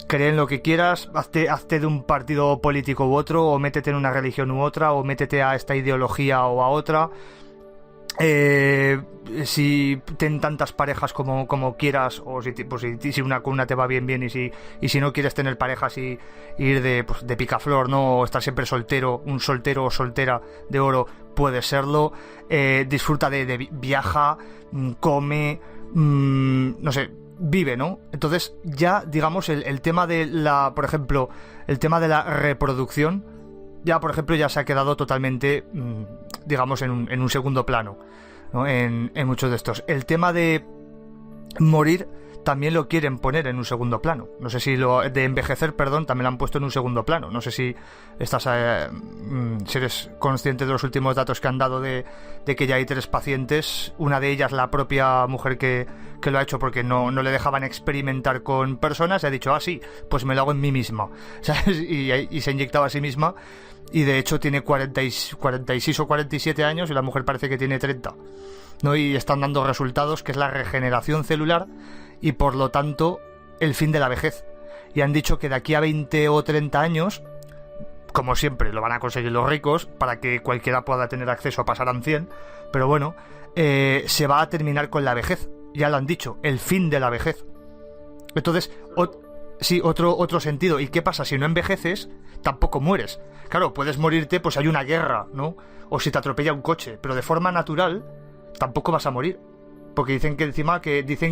cree en lo que quieras, hazte de un partido político u otro, o métete en una religión u otra, o métete a esta ideología o a otra. Si ten tantas parejas como quieras, o si una con una te va bien, y si no quieres tener parejas y ir de picaflor, ¿no? O estar siempre soltero, un soltero o soltera de oro, puedes serlo. Disfruta de viaja, come, no sé, vive, ¿no? Entonces ya, digamos, el tema de por ejemplo, el tema de la reproducción, ya, por ejemplo, ya se ha quedado totalmente, digamos, en un segundo plano, ¿no? En muchos de estos. El tema de morir también lo quieren poner en un segundo plano. No sé si de envejecer, perdón, también lo han puesto en un segundo plano. No sé si si eres consciente de los últimos datos que han dado de que ya hay 3 pacientes. Una de ellas, la propia mujer que lo ha hecho porque no le dejaban experimentar con personas, y ha dicho, sí, pues me lo hago en mí misma, ¿sabes? Y se ha inyectado a sí misma. Y de hecho tiene 46 o 47 años y la mujer parece que tiene 30, ¿no? Y están dando resultados, que es la regeneración celular y por lo tanto el fin de la vejez. Y han dicho que de aquí a 20 o 30 años, como siempre, lo van a conseguir los ricos para que cualquiera pueda tener acceso a Pasarán 100, pero bueno, se va a terminar con la vejez. Ya lo han dicho, el fin de la vejez. Entonces, sí, otro sentido. ¿Y qué pasa? Si no envejeces, tampoco mueres. Claro, puedes morirte, pues hay una guerra, ¿no? O si te atropella un coche, pero de forma natural tampoco vas a morir. Porque dicen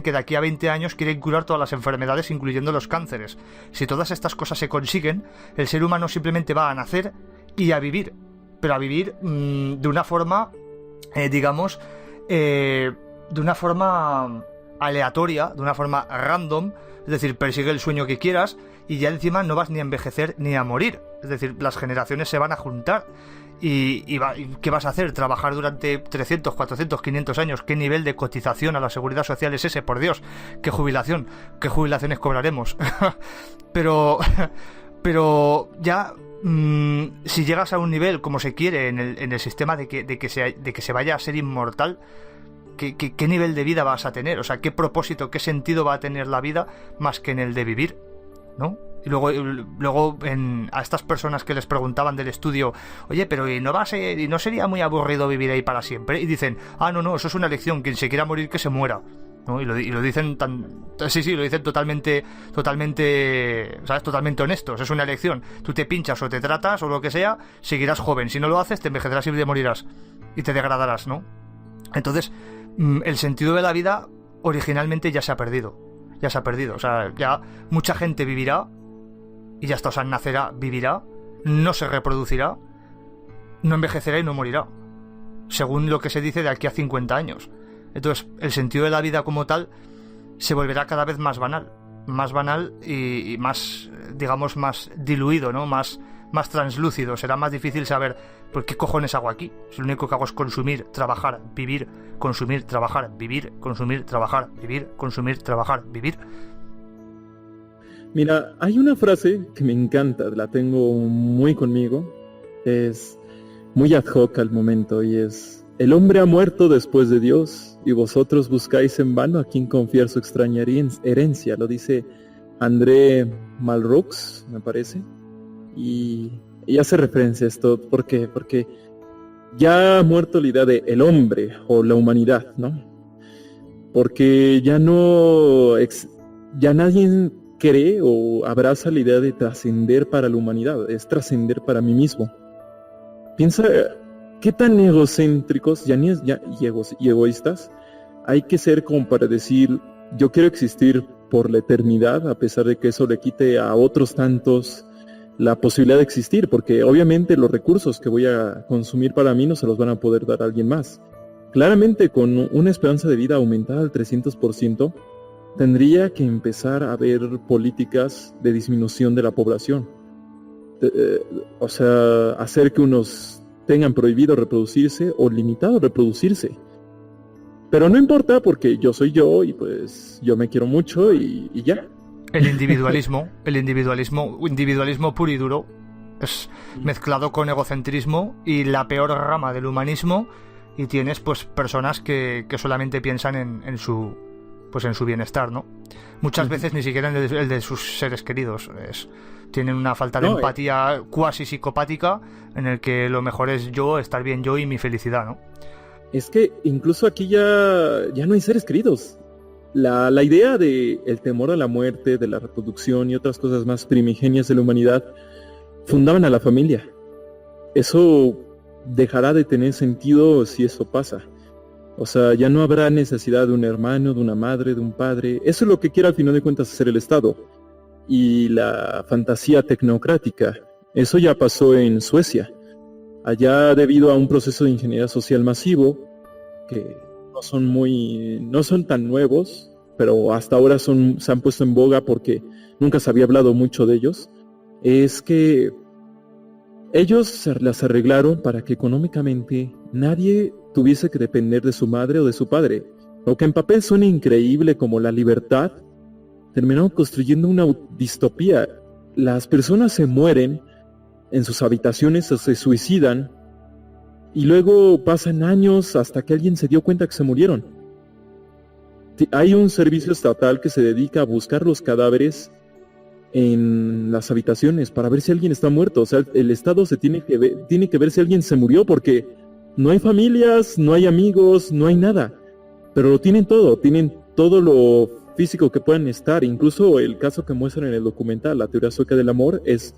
que de aquí a 20 años quieren curar todas las enfermedades, incluyendo los cánceres. Si todas estas cosas se consiguen, el ser humano simplemente va a nacer y a vivir. Pero a vivir de una forma, digamos, de una forma aleatoria, de una forma random. Es decir, persigue el sueño que quieras y ya encima no vas ni a envejecer ni a morir. Es decir, las generaciones se van a juntar. ¿Y qué vas a hacer? ¿Trabajar durante 300, 400, 500 años? ¿Qué nivel de cotización a la seguridad social es ese? Por Dios, ¿qué jubilación? ¿Qué jubilaciones cobraremos? pero ya, si llegas a un nivel como se quiere en el sistema de que se vaya a ser inmortal, ¿qué nivel de vida vas a tener? O sea, ¿qué propósito, qué sentido va a tener la vida más que en el de vivir? ¿No? Y luego a estas personas que les preguntaban del estudio, oye, pero ¿y no sería muy aburrido vivir ahí para siempre? Y dicen, no, eso es una elección, quien se quiera morir que se muera, ¿no? Y lo dicen lo dicen totalmente, ¿sabes? Totalmente honestos, es una elección. Tú te pinchas o te tratas o lo que sea, seguirás joven. Si no lo haces, te envejecerás y te morirás y te degradarás, ¿no? Entonces, el sentido de la vida originalmente ya se ha perdido. O sea, ya mucha gente vivirá y ya está, o sea, nacerá, vivirá, no se reproducirá, no envejecerá y no morirá, según lo que se dice de aquí a 50 años. Entonces, el sentido de la vida como tal se volverá cada vez más banal y más, digamos, más diluido, ¿no? Más translúcido. Será más difícil saber por qué cojones hago aquí. Si lo único que hago es consumir, trabajar, vivir, consumir, trabajar, vivir, consumir, trabajar, vivir, consumir, trabajar, vivir. Mira, hay una frase que me encanta, la tengo muy conmigo, es muy ad hoc al momento y es: el hombre ha muerto después de Dios y vosotros buscáis en vano a quien confiar su extraña herencia. Lo dice André Malraux, me parece, y hace referencia a esto. ¿Por qué? Porque ya ha muerto la idea de el hombre o la humanidad, ¿no? Porque ya nadie cree o abraza la idea de trascender para la humanidad, es trascender para mí mismo. Piensa qué tan egocéntricos y egoístas hay que ser como para decir yo quiero existir por la eternidad, a pesar de que eso le quite a otros tantos la posibilidad de existir, porque obviamente los recursos que voy a consumir para mí no se los van a poder dar a alguien más. Claramente, con una esperanza de vida aumentada al 300%, tendría que empezar a haber políticas de disminución de la población. O sea, hacer que unos tengan prohibido reproducirse o limitado reproducirse. Pero no importa, porque yo soy yo y pues yo me quiero mucho y ya. El individualismo puro y duro es mezclado con egocentrismo y la peor rama del humanismo, y tienes pues personas que solamente piensan en su bienestar, ¿no? Muchas veces ni siquiera en el de sus seres queridos. Tienen una falta de empatía cuasi psicopática, en el que lo mejor es estar bien yo y mi felicidad, ¿no? Es que incluso aquí ya no hay seres queridos. La idea de el temor a la muerte, de la reproducción y otras cosas más primigenias de la humanidad fundaban a la familia. Eso dejará de tener sentido si eso pasa. O sea, ya no habrá necesidad de un hermano, de una madre, de un padre. Eso es lo que quiere al final de cuentas hacer el Estado. Y la fantasía tecnocrática, eso ya pasó en Suecia. Allá, debido a un proceso de ingeniería social masivo, que no son tan nuevos, pero hasta ahora se han puesto en boga porque nunca se había hablado mucho de ellos, es que ellos se las arreglaron para que económicamente nadie tuviese que depender de su madre o de su padre. Lo que en papel suena increíble como la libertad, terminaron construyendo una distopía. Las personas se mueren en sus habitaciones o se suicidan, y luego pasan años hasta que alguien se dio cuenta que se murieron. Hay un servicio estatal que se dedica a buscar los cadáveres en las habitaciones para ver si alguien está muerto. O sea, el Estado se tiene que ver si alguien se murió, porque no hay familias, no hay amigos, no hay nada. Pero lo tienen todo lo físico que puedan estar. Incluso el caso que muestran en el documental, La teoría sueca del amor, es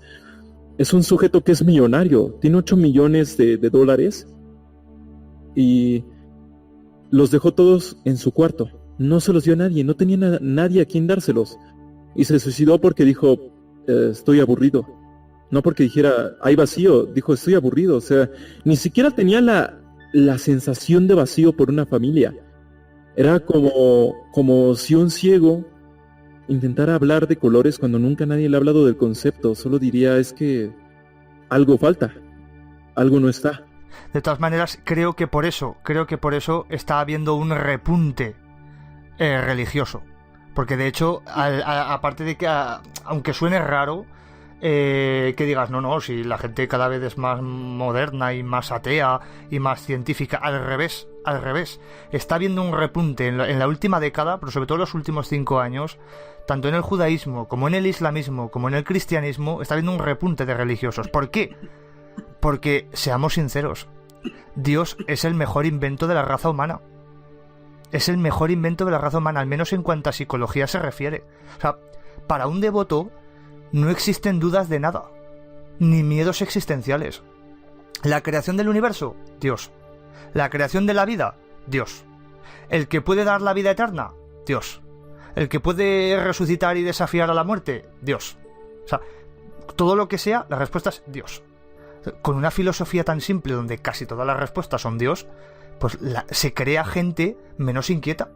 un sujeto que es millonario, tiene 8 millones de dólares y los dejó todos en su cuarto. No se los dio a nadie, no tenía nadie a quien dárselos. Y se suicidó porque dijo, estoy aburrido. No porque dijera, hay vacío, dijo, estoy aburrido. O sea, ni siquiera tenía la sensación de vacío por una familia. Era como si un ciego intentara hablar de colores cuando nunca nadie le ha hablado del concepto. Solo diría, es que algo falta, algo no está. De todas maneras, creo que por eso está habiendo un repunte religioso. Porque de hecho, aparte de que, aunque suene raro, que digas, no, si la gente cada vez es más moderna y más atea y más científica, al revés, está habiendo un repunte en la última década, pero sobre todo en los últimos 5 años, tanto en el judaísmo, como en el islamismo, como en el cristianismo, está habiendo un repunte de religiosos. ¿Por qué? Porque, seamos sinceros, Dios es el mejor invento de la raza humana. Es el mejor invento de la raza humana, al menos en cuanto a psicología se refiere. O sea, para un devoto no existen dudas de nada, ni miedos existenciales. La creación del universo, Dios. La creación de la vida, Dios. El que puede dar la vida eterna, Dios. El que puede resucitar y desafiar a la muerte, Dios. O sea, todo lo que sea, la respuesta es Dios. Con una filosofía tan simple donde casi todas las respuestas son Dios, pues se crea gente menos inquieta.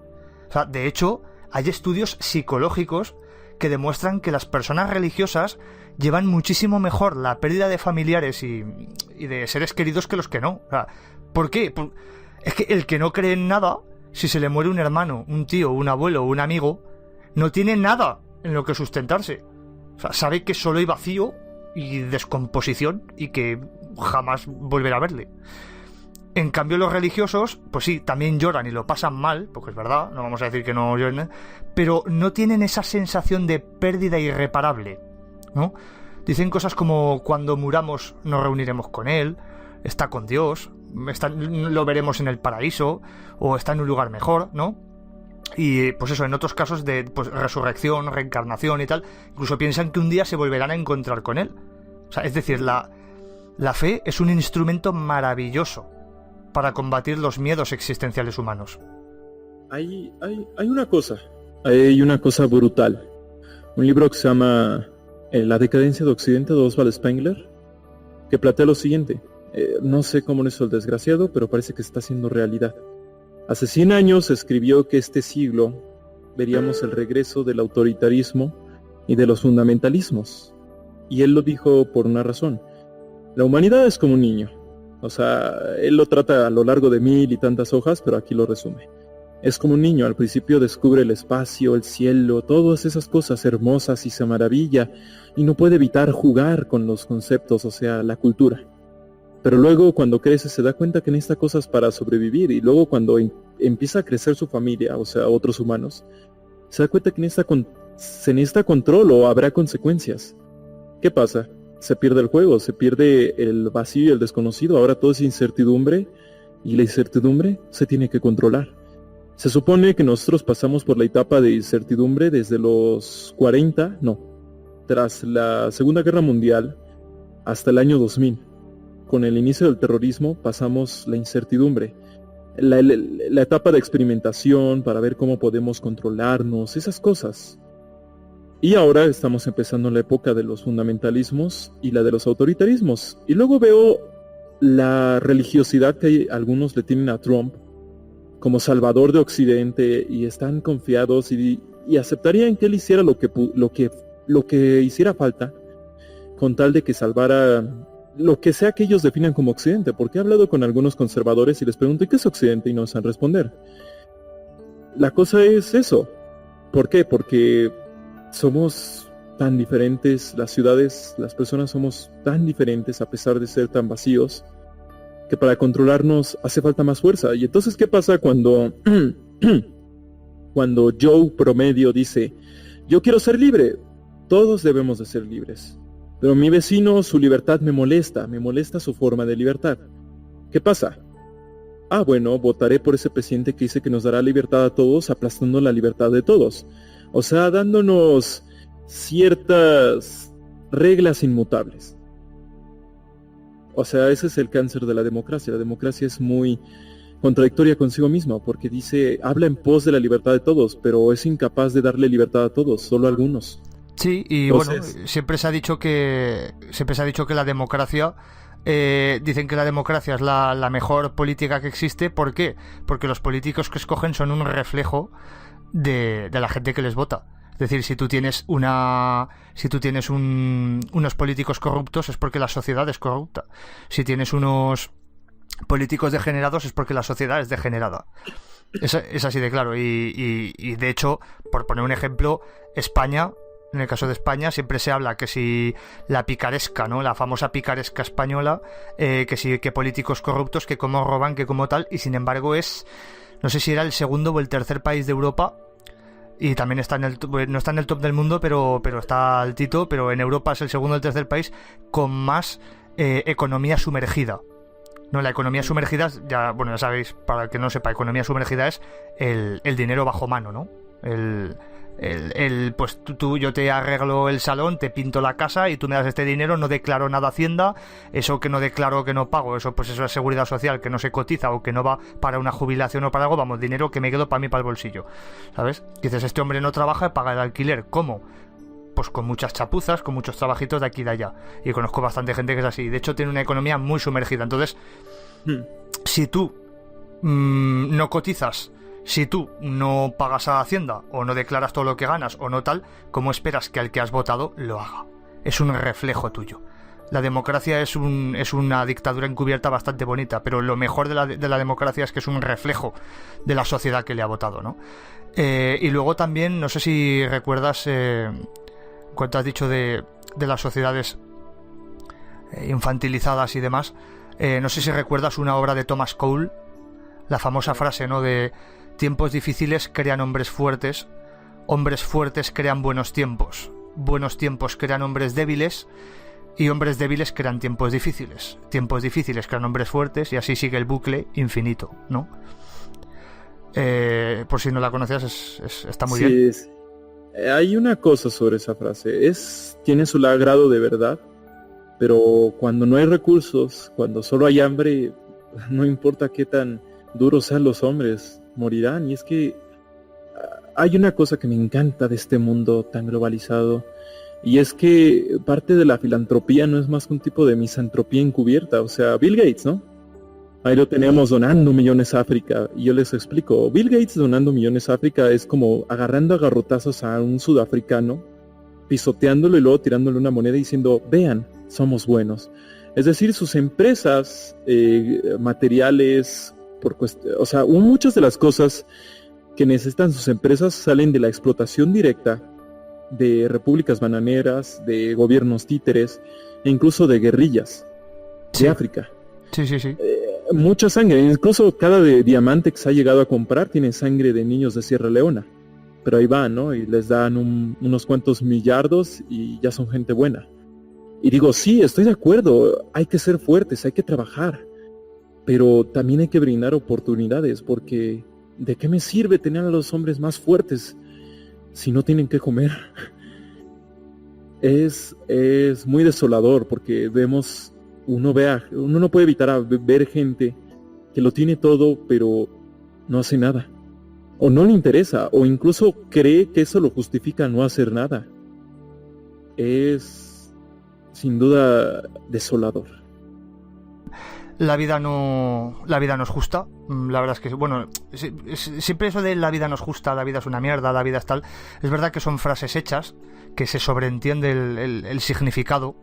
O sea, de hecho, hay estudios psicológicos que demuestran que las personas religiosas llevan muchísimo mejor la pérdida de familiares y de seres queridos que los que no. O sea, ¿por qué? Pues es que el que no cree en nada, si se le muere un hermano, un tío, un abuelo o un amigo, no tiene nada en lo que sustentarse. O sea, sabe que solo hay vacío y descomposición y que jamás volverá a verle. En cambio, los religiosos, pues sí, también lloran y lo pasan mal, porque es verdad, no vamos a decir que no lloren, pero no tienen esa sensación de pérdida irreparable, ¿no? Dicen cosas como, cuando muramos nos reuniremos con Él, está con Dios, lo veremos en el paraíso, o está en un lugar mejor, ¿no? Y pues eso, en otros casos de pues, resurrección, reencarnación y tal, incluso piensan que un día se volverán a encontrar con Él. O sea, es decir, la fe es un instrumento maravilloso para combatir los miedos existenciales humanos. Hay una cosa brutal. Un libro que se llama La decadencia de Occidente, de Oswald Spengler, que plantea lo siguiente. No sé cómo lo hizo el desgraciado, pero parece que está haciendo realidad. Hace 100 años escribió que este siglo veríamos el regreso del autoritarismo y de los fundamentalismos. Y él lo dijo por una razón. La humanidad es como un niño. O sea, él lo trata a lo largo de 1000 y tantas hojas, pero aquí lo resume. Es como un niño, al principio descubre el espacio, el cielo, todas esas cosas hermosas y se maravilla, y no puede evitar jugar con los conceptos, o sea, la cultura. Pero luego cuando crece se da cuenta que necesita cosas para sobrevivir, y luego cuando empieza a crecer su familia, o sea, otros humanos, se da cuenta que se necesita control o habrá consecuencias. ¿Qué pasa? Se pierde el juego, se pierde el vacío y el desconocido, ahora todo es incertidumbre, y la incertidumbre se tiene que controlar. Se supone que nosotros pasamos por la etapa de incertidumbre desde los 40, tras la Segunda Guerra Mundial hasta el año 2000. Con el inicio del terrorismo pasamos la incertidumbre, la etapa de experimentación para ver cómo podemos controlarnos, esas cosas. Y ahora estamos empezando la época de los fundamentalismos y la de los autoritarismos. Y luego veo la religiosidad que algunos le tienen a Trump como salvador de Occidente y están confiados y aceptarían que él hiciera lo que hiciera falta con tal de que salvara lo que sea que ellos definan como Occidente. Porque he hablado con algunos conservadores y les pregunto, ¿y qué es Occidente? Y no saben responder. La cosa es eso. ¿Por qué? Porque somos tan diferentes, las ciudades, las personas somos tan diferentes a pesar de ser tan vacíos, que para controlarnos hace falta más fuerza. Y entonces, ¿qué pasa cuando Joe promedio dice, yo quiero ser libre? todos debemos de ser libres. Pero mi vecino, su libertad me molesta su forma de libertad. ¿Qué pasa? Bueno, votaré por ese presidente que dice que nos dará libertad a todos, aplastando la libertad de todos. O sea, dándonos ciertas reglas inmutables. O sea, ese es el cáncer de la democracia. La democracia es muy contradictoria consigo misma, porque habla en pos de la libertad de todos, pero es incapaz de darle libertad a todos, solo a algunos. Sí, y entonces, bueno, siempre se ha dicho que la democracia, dicen que la democracia es la mejor política que existe. ¿Por qué? Porque los políticos que escogen son un reflejo de la gente que les vota. Es decir, si tú tienes unos políticos corruptos, es porque la sociedad es corrupta. Si tienes unos políticos degenerados, es porque la sociedad es degenerada. Es así de claro. Y de hecho, por poner un ejemplo, España, en el caso de España, siempre se habla que si la picaresca, ¿no? La famosa picaresca española, que políticos corruptos, que cómo roban, que como tal, y sin embargo no sé si era el segundo o el tercer país de Europa, y también no está en el top del mundo, pero está altito, pero en Europa es el segundo o el tercer país con más economía sumergida. No, la economía sumergida, ya sabéis, para el que no sepa, economía sumergida es el dinero bajo mano, ¿no? Pues yo te arreglo el salón, te pinto la casa y tú me das este dinero, no declaro nada a Hacienda, eso que no declaro, que no pago, eso es seguridad social, que no se cotiza o que no va para una jubilación o para algo, vamos, dinero que me quedo para mí, para el bolsillo, ¿sabes? Dices, este hombre no trabaja y paga el alquiler, ¿cómo? Pues con muchas chapuzas, con muchos trabajitos de aquí y de allá, y conozco bastante gente que es así, de hecho tiene una economía muy sumergida. Entonces, si tú no cotizas, si tú no pagas a Hacienda o no declaras todo lo que ganas o no tal, ¿cómo esperas que al que has votado lo haga? Es un reflejo tuyo. La democracia es una dictadura encubierta bastante bonita, pero lo mejor de la democracia es que es un reflejo de la sociedad que le ha votado, ¿no? Y luego también, no sé si recuerdas, cuando has dicho de las sociedades infantilizadas y demás, no sé si recuerdas una obra de Thomas Cole, la famosa frase, ¿no? De tiempos difíciles crean hombres fuertes crean buenos tiempos crean hombres débiles y hombres débiles crean tiempos difíciles crean hombres fuertes, y así sigue el bucle infinito, ¿no? Por si no la conocías, está muy bien. Sí. Hay una cosa sobre esa frase, tiene su grado de verdad, pero cuando no hay recursos, cuando solo hay hambre, no importa qué tan duros sean los hombres, morirán. Y es que hay una cosa que me encanta de este mundo tan globalizado, y es que parte de la filantropía no es más que un tipo de misantropía encubierta. O sea, Bill Gates, ¿no? Ahí lo teníamos donando millones a África, y yo les explico, Bill Gates donando millones a África es como agarrando a garrotazos a un sudafricano, pisoteándolo y luego tirándole una moneda y diciendo, vean, somos buenos. Es decir, sus empresas materiales, o sea, muchas de las cosas que necesitan sus empresas salen de la explotación directa de repúblicas bananeras, de gobiernos títeres e incluso de guerrillas de África. Sí. Mucha sangre, incluso cada diamante que se ha llegado a comprar tiene sangre de niños de Sierra Leona, pero ahí van, ¿no? Y les dan unos cuantos millardos y ya son gente buena. Y digo, sí, estoy de acuerdo, hay que ser fuertes, hay que trabajar, pero también hay que brindar oportunidades, porque ¿de qué me sirve tener a los hombres más fuertes si no tienen que comer? Es muy desolador, porque uno no puede evitar ver gente que lo tiene todo, pero no hace nada, o no le interesa, o incluso cree que eso lo justifica no hacer nada. Es sin duda desolador. La vida no es justa. La verdad es que, bueno, siempre eso de la vida no es justa, la vida es una mierda, la vida es tal, es verdad que son frases hechas, que se sobreentiende el significado,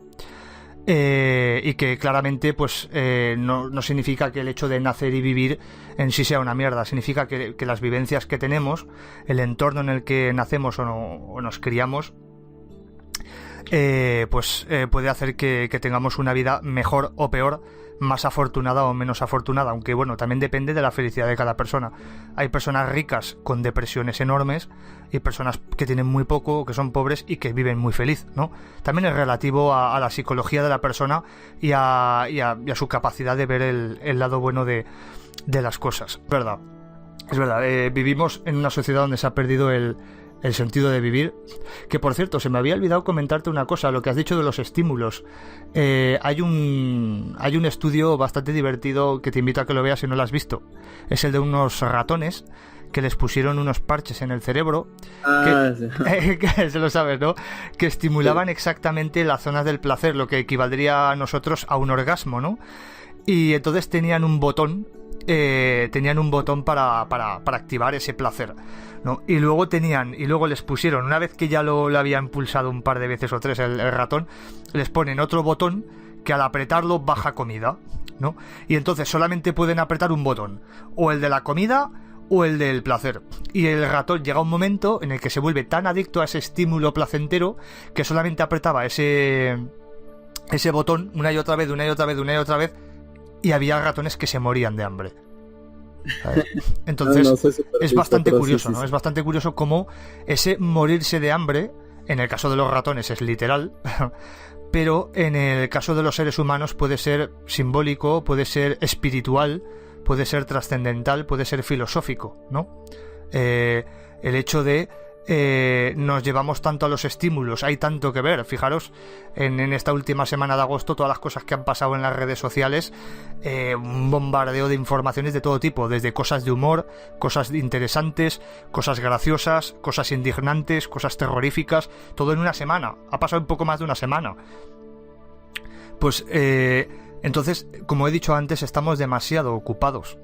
y que claramente pues no significa que el hecho de nacer y vivir en sí sea una mierda. Significa que las vivencias que tenemos, el entorno en el que nacemos o nos criamos, pues puede hacer que tengamos una vida mejor o peor, más afortunada o menos afortunada, aunque bueno, también depende de la felicidad de cada persona. Hay personas ricas con depresiones enormes y personas que tienen muy poco, que son pobres y que viven muy feliz, ¿no? También es relativo a la psicología de la persona y a su capacidad de ver el lado bueno de las cosas. Es verdad, vivimos en una sociedad donde se ha perdido el sentido de vivir. Que por cierto, se me había olvidado comentarte una cosa, lo que has dicho de los estímulos. Hay un estudio bastante divertido que te invito a que lo veas si no lo has visto. Es el de unos ratones que les pusieron unos parches en el cerebro que se lo sabes, ¿no? Que estimulaban activamente las zonas del placer, lo que equivaldría a nosotros a un orgasmo, ¿no? Y entonces tenían un botón para activar ese placer, ¿no? Y luego les pusieron, una vez que ya lo habían pulsado un par de veces o tres el ratón, les ponen otro botón que al apretarlo baja comida, ¿no? Y entonces solamente pueden apretar un botón, o el de la comida o el del placer. Y el ratón llega un momento en el que se vuelve tan adicto a ese estímulo placentero que solamente apretaba ese botón una y otra vez, y había ratones que se morían de hambre. Entonces es bastante curioso, ¿no? Es bastante curioso cómo ese morirse de hambre, en el caso de los ratones es literal, pero en el caso de los seres humanos puede ser simbólico, puede ser espiritual, puede ser trascendental, puede ser filosófico, ¿no? El hecho de nos llevamos tanto a los estímulos, hay tanto que ver. Fijaros en esta última semana de agosto todas las cosas que han pasado en las redes sociales, un bombardeo de informaciones de todo tipo, desde cosas de humor, cosas interesantes, cosas graciosas, cosas indignantes, cosas terroríficas, todo en una semana. Ha pasado un poco más de una semana. Pues entonces, como he dicho antes, estamos demasiado ocupados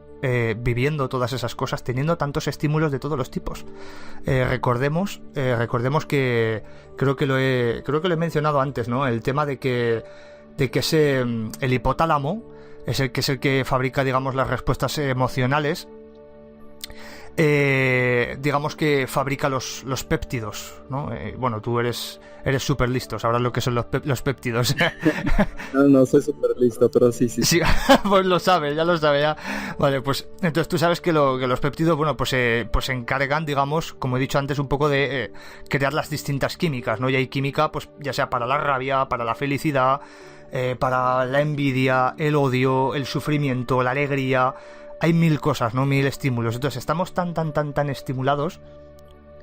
viviendo todas esas cosas, teniendo tantos estímulos de todos los tipos. Recordemos que creo que lo he mencionado antes, ¿no? El tema de que el hipotálamo es el que fabrica, digamos, las respuestas emocionales. Digamos que fabrica los péptidos, ¿no? Bueno, tú eres súper listo, sabrás lo que son los péptidos. No soy súper listo, pero sí. Pues lo sabe, ya. Vale, pues entonces tú sabes que los péptidos, bueno, pues se encargan, digamos, como he dicho antes, un poco de crear las distintas químicas, ¿no? Y hay química, pues ya sea para la rabia, para la felicidad, para la envidia, el odio, el sufrimiento, la alegría. Hay 1000 cosas, ¿no? 1000 estímulos. Entonces estamos tan estimulados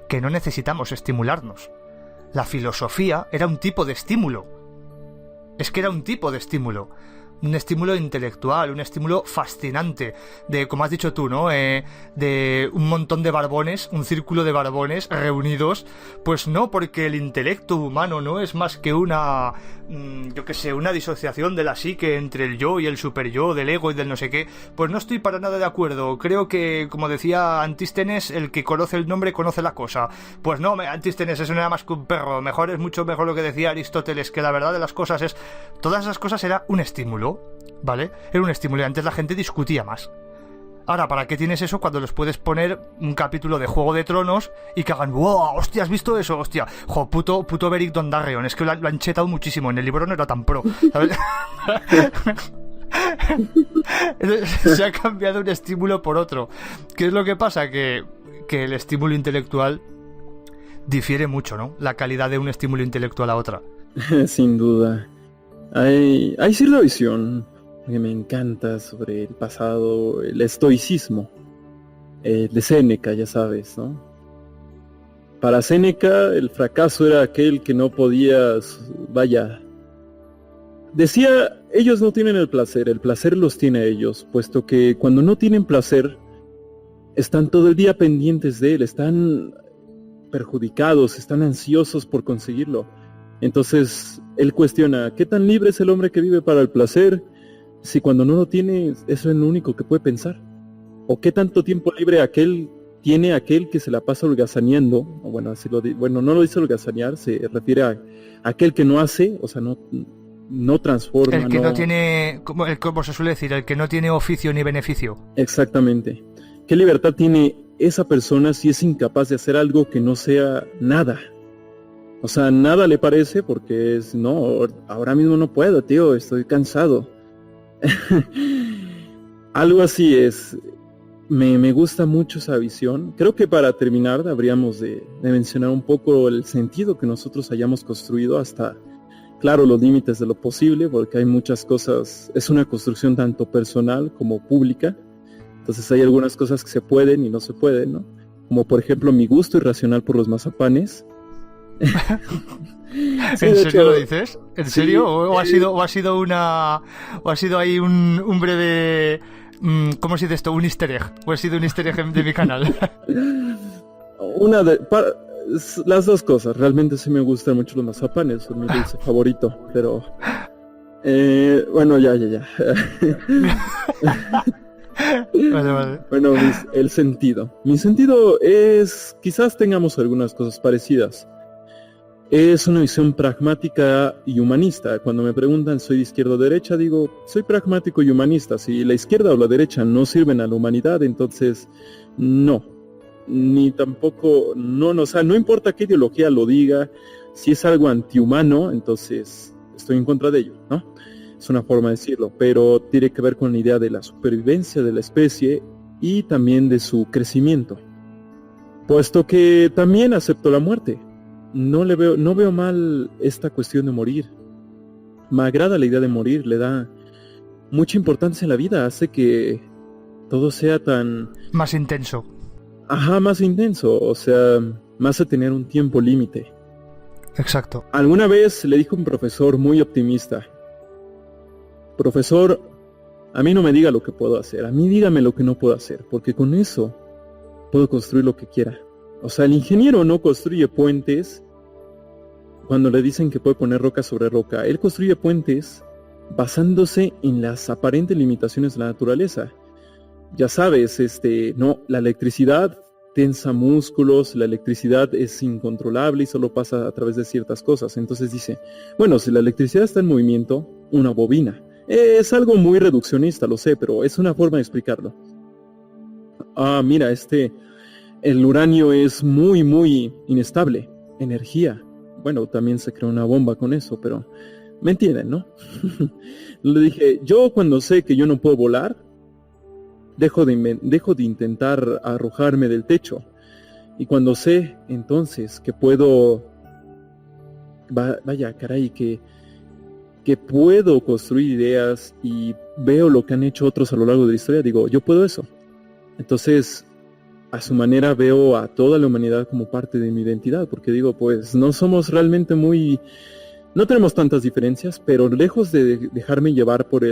que no necesitamos estimularnos. La filosofía era un tipo de estímulo. Es que era un tipo de estímulo. Un estímulo intelectual, un estímulo fascinante, de, como has dicho tú, ¿no? De un montón de barbones, un círculo de barbones reunidos, pues no, porque el intelecto humano no es más que una disociación de la psique entre el yo y el superyo, del ego y del no sé qué. Pues no estoy para nada de acuerdo. Creo que, como decía Antístenes, el que conoce el nombre conoce la cosa. Pues no, Antístenes es nada más que un perro. Es mucho mejor lo que decía Aristóteles, que la verdad de las cosas es, todas esas cosas era un estímulo, ¿vale? Era un estímulo y antes la gente discutía más. Ahora, ¿para qué tienes eso cuando les puedes poner un capítulo de Juego de Tronos y que hagan, ¡wow! ¡Hostia! ¿Has visto eso? ¡Hostia! ¡Jo! Puto Beric Dondarrion. Es que lo han chetado muchísimo. En el libro no era tan pro, ¿sabes? Se ha cambiado un estímulo por otro. ¿Qué es lo que pasa? Que el estímulo intelectual difiere mucho, ¿no? La calidad de un estímulo intelectual a otra. Sin duda. Hay cierta visión que me encanta sobre el pasado, el estoicismo de Séneca, ya sabes, ¿no? Para Séneca el fracaso era aquel que no podías, decía, ellos no tienen el placer los tiene ellos, puesto que cuando no tienen placer están todo el día pendientes de él, están perjudicados, están ansiosos por conseguirlo. Entonces él cuestiona, ¿qué tan libre es el hombre que vive para el placer si cuando no lo tiene eso es lo único que puede pensar? ¿O qué tanto tiempo libre tiene aquel que se la pasa holgazaneando? O bueno, no lo dice holgazanear, se refiere a aquel que no hace, o sea, no transforma. El que no tiene, como se suele decir, el que no tiene oficio ni beneficio. Exactamente. ¿Qué libertad tiene esa persona si es incapaz de hacer algo que no sea nada? O sea, nada le parece porque es, no, ahora mismo no puedo, tío, estoy cansado. Algo así es. Me gusta mucho esa visión. Creo que para terminar habríamos de mencionar un poco el sentido que nosotros hayamos construido hasta, claro, los límites de lo posible, porque hay muchas cosas, es una construcción tanto personal como pública. Entonces hay algunas cosas que se pueden y no se pueden, ¿no? Como por ejemplo mi gusto irracional por los mazapanes. ¿En serio lo dices? ¿En serio? Sí. ¿O ha sido ahí un breve, ¿cómo se dice esto? Un easter egg. ¿O ha sido un easter egg de mi canal? Las dos cosas. Realmente sí me gustan mucho los mazapanes, son mi dulce favorito. Pero bueno, ya. Vale. Bueno, el sentido. Mi sentido es, quizás tengamos algunas cosas parecidas. Es una visión pragmática y humanista. Cuando me preguntan soy de izquierda o derecha, digo, soy pragmático y humanista. Si la izquierda o la derecha no sirven a la humanidad, entonces no. Ni tampoco, o sea, no importa qué ideología lo diga, si es algo antihumano, entonces estoy en contra de ello, ¿no? Es una forma de decirlo, pero tiene que ver con la idea de la supervivencia de la especie y también de su crecimiento. Puesto que también acepto la muerte. No veo mal esta cuestión de morir. Me agrada la idea de morir, le da mucha importancia en la vida, hace que todo sea tan... Más intenso. Ajá, más intenso, o sea, más a tener un tiempo límite. Exacto. Alguna vez le dijo un profesor muy optimista, profesor, a mí no me diga lo que puedo hacer, a mí dígame lo que no puedo hacer, porque con eso puedo construir lo que quiera. O sea, el ingeniero no construye puentes cuando le dicen que puede poner roca sobre roca. Él construye puentes basándose en las aparentes limitaciones de la naturaleza. Ya sabes, la electricidad tensa músculos, la electricidad es incontrolable y solo pasa a través de ciertas cosas. Entonces dice, bueno, si la electricidad está en movimiento, una bobina. Es algo muy reduccionista, lo sé, pero es una forma de explicarlo. Ah, mira, el uranio es muy, muy inestable. Energía. Bueno, también se creó una bomba con eso, pero me entienden, ¿no? Le dije, yo cuando sé que yo no puedo volar, dejo de intentar arrojarme del techo. Y cuando sé, entonces, que puedo... Vaya, caray, que puedo construir ideas y veo lo que han hecho otros a lo largo de la historia, digo, yo puedo eso. Entonces... a su manera veo a toda la humanidad como parte de mi identidad, porque digo, pues no somos realmente no tenemos tantas diferencias, pero lejos de dejarme llevar por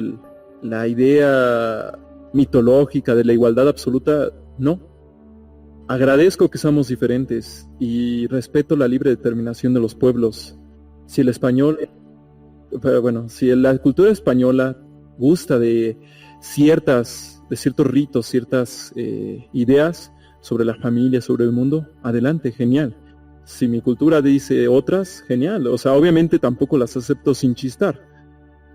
la idea mitológica de la igualdad absoluta, no. Agradezco que somos diferentes y respeto la libre determinación de los pueblos. Si la cultura española gusta de ciertos ritos, ciertas ideas, sobre la familia, sobre el mundo, adelante, genial. Si mi cultura dice otras, genial. O sea, obviamente tampoco las acepto sin chistar,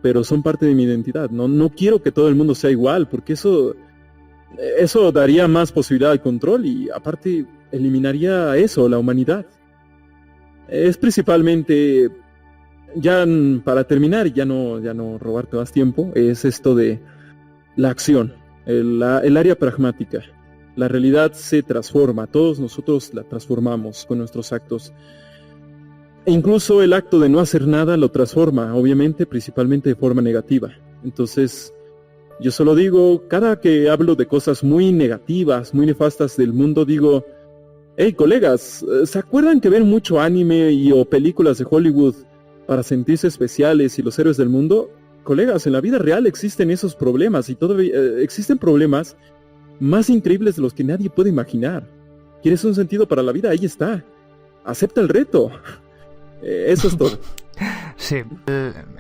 pero son parte de mi identidad. No quiero que todo el mundo sea igual, porque eso daría más posibilidad de control y aparte eliminaría eso, la humanidad. Es principalmente, ya para terminar, ya no robarte más tiempo, es esto de la acción, el área pragmática. La realidad se transforma, todos nosotros la transformamos con nuestros actos. E incluso el acto de no hacer nada lo transforma, obviamente, principalmente de forma negativa. Entonces, yo solo digo, cada que hablo de cosas muy negativas, muy nefastas del mundo, digo, hey colegas, ¿se acuerdan que ven mucho anime o películas de Hollywood para sentirse especiales y los héroes del mundo? Colegas, en la vida real existen esos problemas y todavía existen problemas más increíbles de los que nadie puede imaginar. ¿Quieres un sentido para la vida? Ahí está. Acepta el reto. Eso es todo. Sí,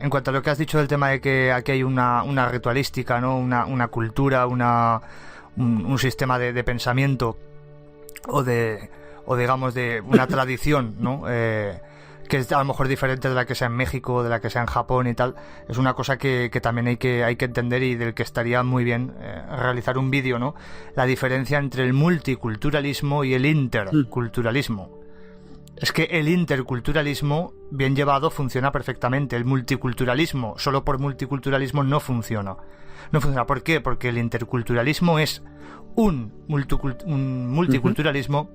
en cuanto a lo que has dicho del tema de que aquí hay una ritualística, ¿no? Una cultura, un sistema de pensamiento o digamos de una tradición, ¿no? Que es a lo mejor diferente de la que sea en México, de la que sea en Japón y tal, es una cosa que también hay que entender y del que estaría muy bien realizar un vídeo, ¿no? La diferencia entre el multiculturalismo y el interculturalismo. Es que el interculturalismo, bien llevado, funciona perfectamente. El multiculturalismo, solo por multiculturalismo, no funciona. No funciona. ¿Por qué? Porque el interculturalismo es un multiculturalismo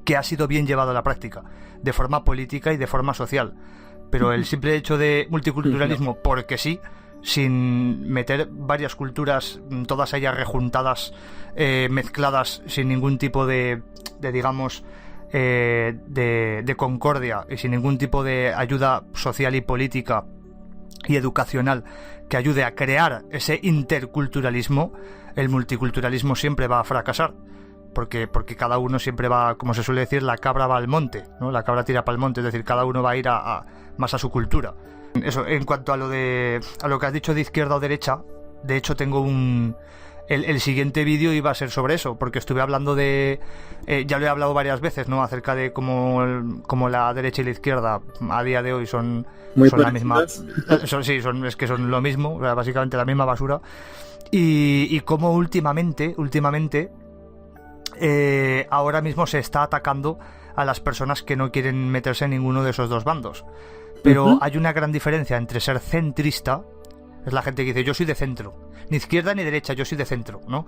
que ha sido bien llevado a la práctica, de forma política y de forma social. Pero el simple hecho de multiculturalismo, porque sí, sin meter varias culturas, todas ellas rejuntadas, mezcladas, sin ningún tipo de digamos, de concordia y sin ningún tipo de ayuda social y política y educacional que ayude a crear ese interculturalismo, el multiculturalismo siempre va a fracasar. Porque cada uno siempre va, como se suele decir, la cabra va al monte, ¿no? La cabra tira para el monte, es decir, cada uno va a ir más a su cultura. Eso, en cuanto a lo que has dicho de izquierda o derecha, de hecho tengo el siguiente vídeo iba a ser sobre eso, porque estuve hablando ya lo he hablado varias veces, ¿no? Acerca de cómo la derecha y la izquierda a día de hoy son la misma. Es que son lo mismo, o sea, básicamente la misma basura. Y cómo últimamente ahora mismo se está atacando a las personas que no quieren meterse en ninguno de esos dos bandos. Pero hay una gran diferencia entre ser centrista, es la gente que dice yo soy de centro, ni izquierda ni derecha, yo soy de centro, ¿no?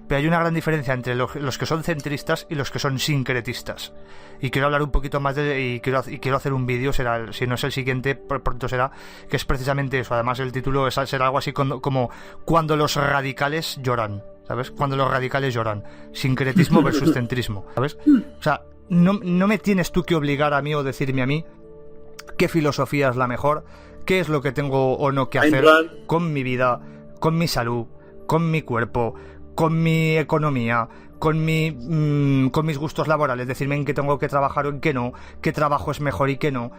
Pero hay una gran diferencia entre los que son centristas y los que son sincretistas. Y quiero hablar un poquito más y quiero hacer un vídeo, será, si no es el siguiente, pronto será, que es precisamente eso. Además el título será algo así como cuando los radicales lloran, ¿sabes? Cuando los radicales lloran. Sincretismo versus centrismo, ¿sabes? O sea, no me tienes tú que obligar a mí o decirme a mí qué filosofía es la mejor, qué es lo que tengo o no que hacer con mi vida, con mi salud, con mi cuerpo, con mi economía, con mis gustos laborales, decirme en qué tengo que trabajar o en qué no, qué trabajo es mejor y qué no.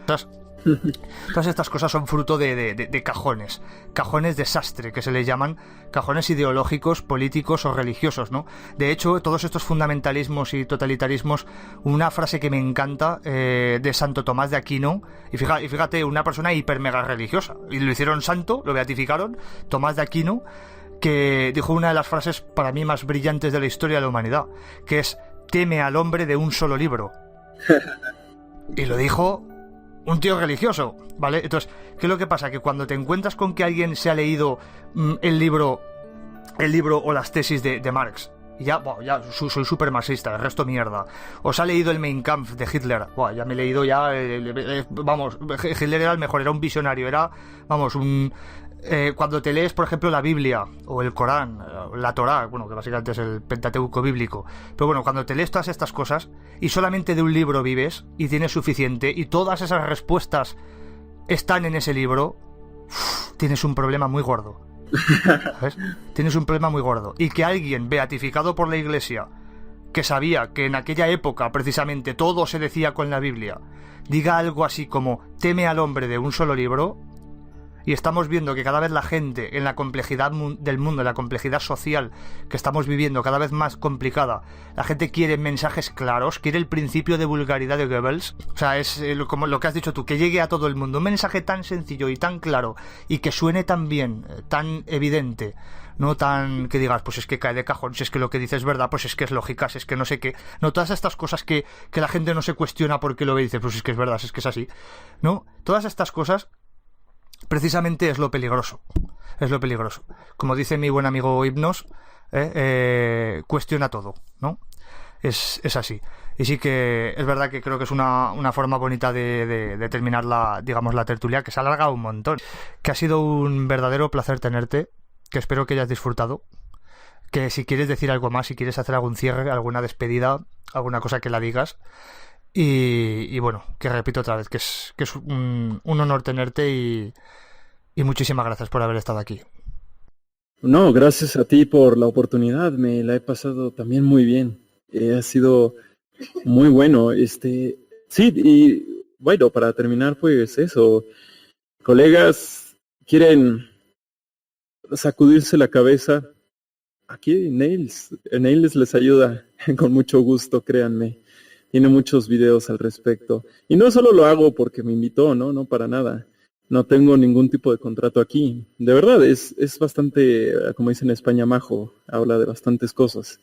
Todas estas cosas son fruto de cajones desastre, que se les llaman cajones ideológicos, políticos o religiosos, ¿no? De hecho, todos estos fundamentalismos y totalitarismos, una frase que me encanta de Santo Tomás de Aquino, y fíjate, una persona hiper mega religiosa, y lo hicieron santo, lo beatificaron, Tomás de Aquino, que dijo una de las frases para mí más brillantes de la historia de la humanidad, que es: teme al hombre de un solo libro. Y lo dijo un tío religioso, ¿vale? Entonces, ¿qué es lo que pasa? Que cuando te encuentras con que alguien se ha leído el libro o las tesis de Marx, y ya soy súper marxista, el resto mierda, o se ha leído el Mein Kampf de Hitler, ya me he leído ya, vamos, Hitler era el mejor, era un visionario, era, vamos, cuando te lees, por ejemplo, la Biblia o el Corán, la Torá, bueno, que básicamente es el Pentateuco bíblico, pero bueno, cuando te lees todas estas cosas y solamente de un libro vives y tienes suficiente y todas esas respuestas están en ese libro, tienes un problema muy gordo, ¿sabes? Tienes un problema muy gordo. Y que alguien beatificado por la Iglesia, que sabía que en aquella época precisamente todo se decía con la Biblia, diga algo así como teme al hombre de un solo libro. Y estamos viendo que cada vez la gente, en la complejidad del mundo, en la complejidad social que estamos viviendo, cada vez más complicada, la gente quiere mensajes claros, quiere el principio de vulgaridad de Goebbels. O sea, es como lo que has dicho tú, que llegue a todo el mundo. Un mensaje tan sencillo y tan claro y que suene tan bien, tan evidente. No tan que digas, pues es que cae de cajón, si es que lo que dices es verdad, pues es que es lógica, si es que no sé qué. No, todas estas cosas que la gente no se cuestiona por qué lo ve y dice, pues es que es verdad, si es que es así. No, todas estas cosas precisamente es lo peligroso. Es lo peligroso. Como dice mi buen amigo Hipnos, cuestiona todo, ¿no? Es así. Y sí que es verdad que creo que es una forma bonita de terminar la tertulia, que se ha alargado un montón. Que ha sido un verdadero placer tenerte, que espero que hayas disfrutado. Que si quieres decir algo más, si quieres hacer algún cierre, alguna despedida, alguna cosa que la digas. Y bueno, que repito otra vez, que es un honor tenerte y muchísimas gracias por haber estado aquí. No, gracias a ti por la oportunidad, me la he pasado también muy bien. Ha sido muy bueno. Sí, y bueno, para terminar, pues eso, colegas quieren sacudirse la cabeza. Aquí Nails les ayuda con mucho gusto, créanme. Tiene muchos videos al respecto. Y no solo lo hago porque me invitó, no para nada. No tengo ningún tipo de contrato aquí. De verdad, es bastante, como dicen en España, majo. Habla de bastantes cosas.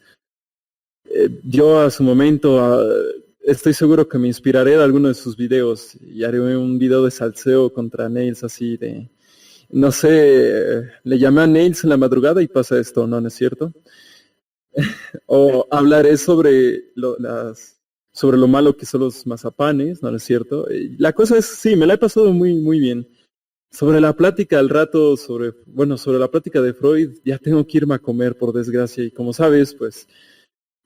Yo a su momento estoy seguro que me inspiraré de alguno de sus videos y haré un video de salseo contra Nails así de, no sé, le llamé a Nails en la madrugada y pasa esto, ¿no es cierto? O hablaré sobre lo malo que son los mazapanes, ¿no es cierto? La cosa es, sí, me la he pasado muy, muy bien. Sobre la plática al rato, sobre la plática de Freud, ya tengo que irme a comer, por desgracia, y como sabes, pues,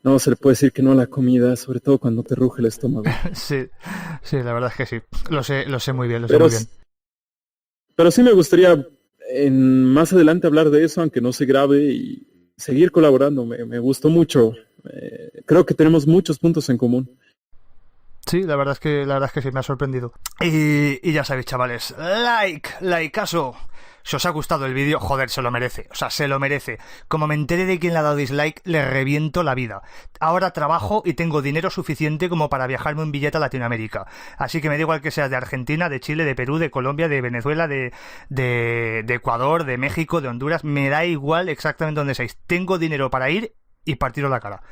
no se le puede decir que no a la comida, sobre todo cuando te ruge el estómago. Sí, sí, la verdad es que sí. Lo sé muy bien, Pero, muy bien. Pero sí me gustaría más adelante hablar de eso, aunque no se grabe, y seguir colaborando. Me gustó mucho. Creo que tenemos muchos puntos en común. Sí, la verdad es que sí, me ha sorprendido. Y ya sabéis, chavales, likeazo. Si os ha gustado el vídeo, joder, se lo merece. O sea, se lo merece. Como me entere de quién le ha dado dislike, le reviento la vida. Ahora trabajo y tengo dinero suficiente como para viajarme un billete a Latinoamérica. Así que me da igual que seas de Argentina, de Chile, de Perú, de Colombia, de Venezuela, de Ecuador, de México, de Honduras. Me da igual exactamente dónde seáis. Tengo dinero para ir y partiros la cara.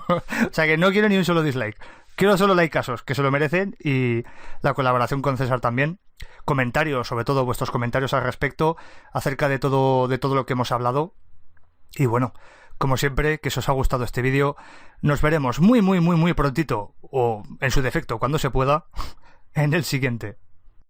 O sea que no quiero ni un solo dislike. Quiero solo likeazos, que se lo merecen, y la colaboración con César también. Comentarios, sobre todo vuestros comentarios al respecto, acerca de todo lo que hemos hablado. Y bueno, como siempre, que si os ha gustado este vídeo, nos veremos muy prontito, o en su defecto, cuando se pueda, en el siguiente.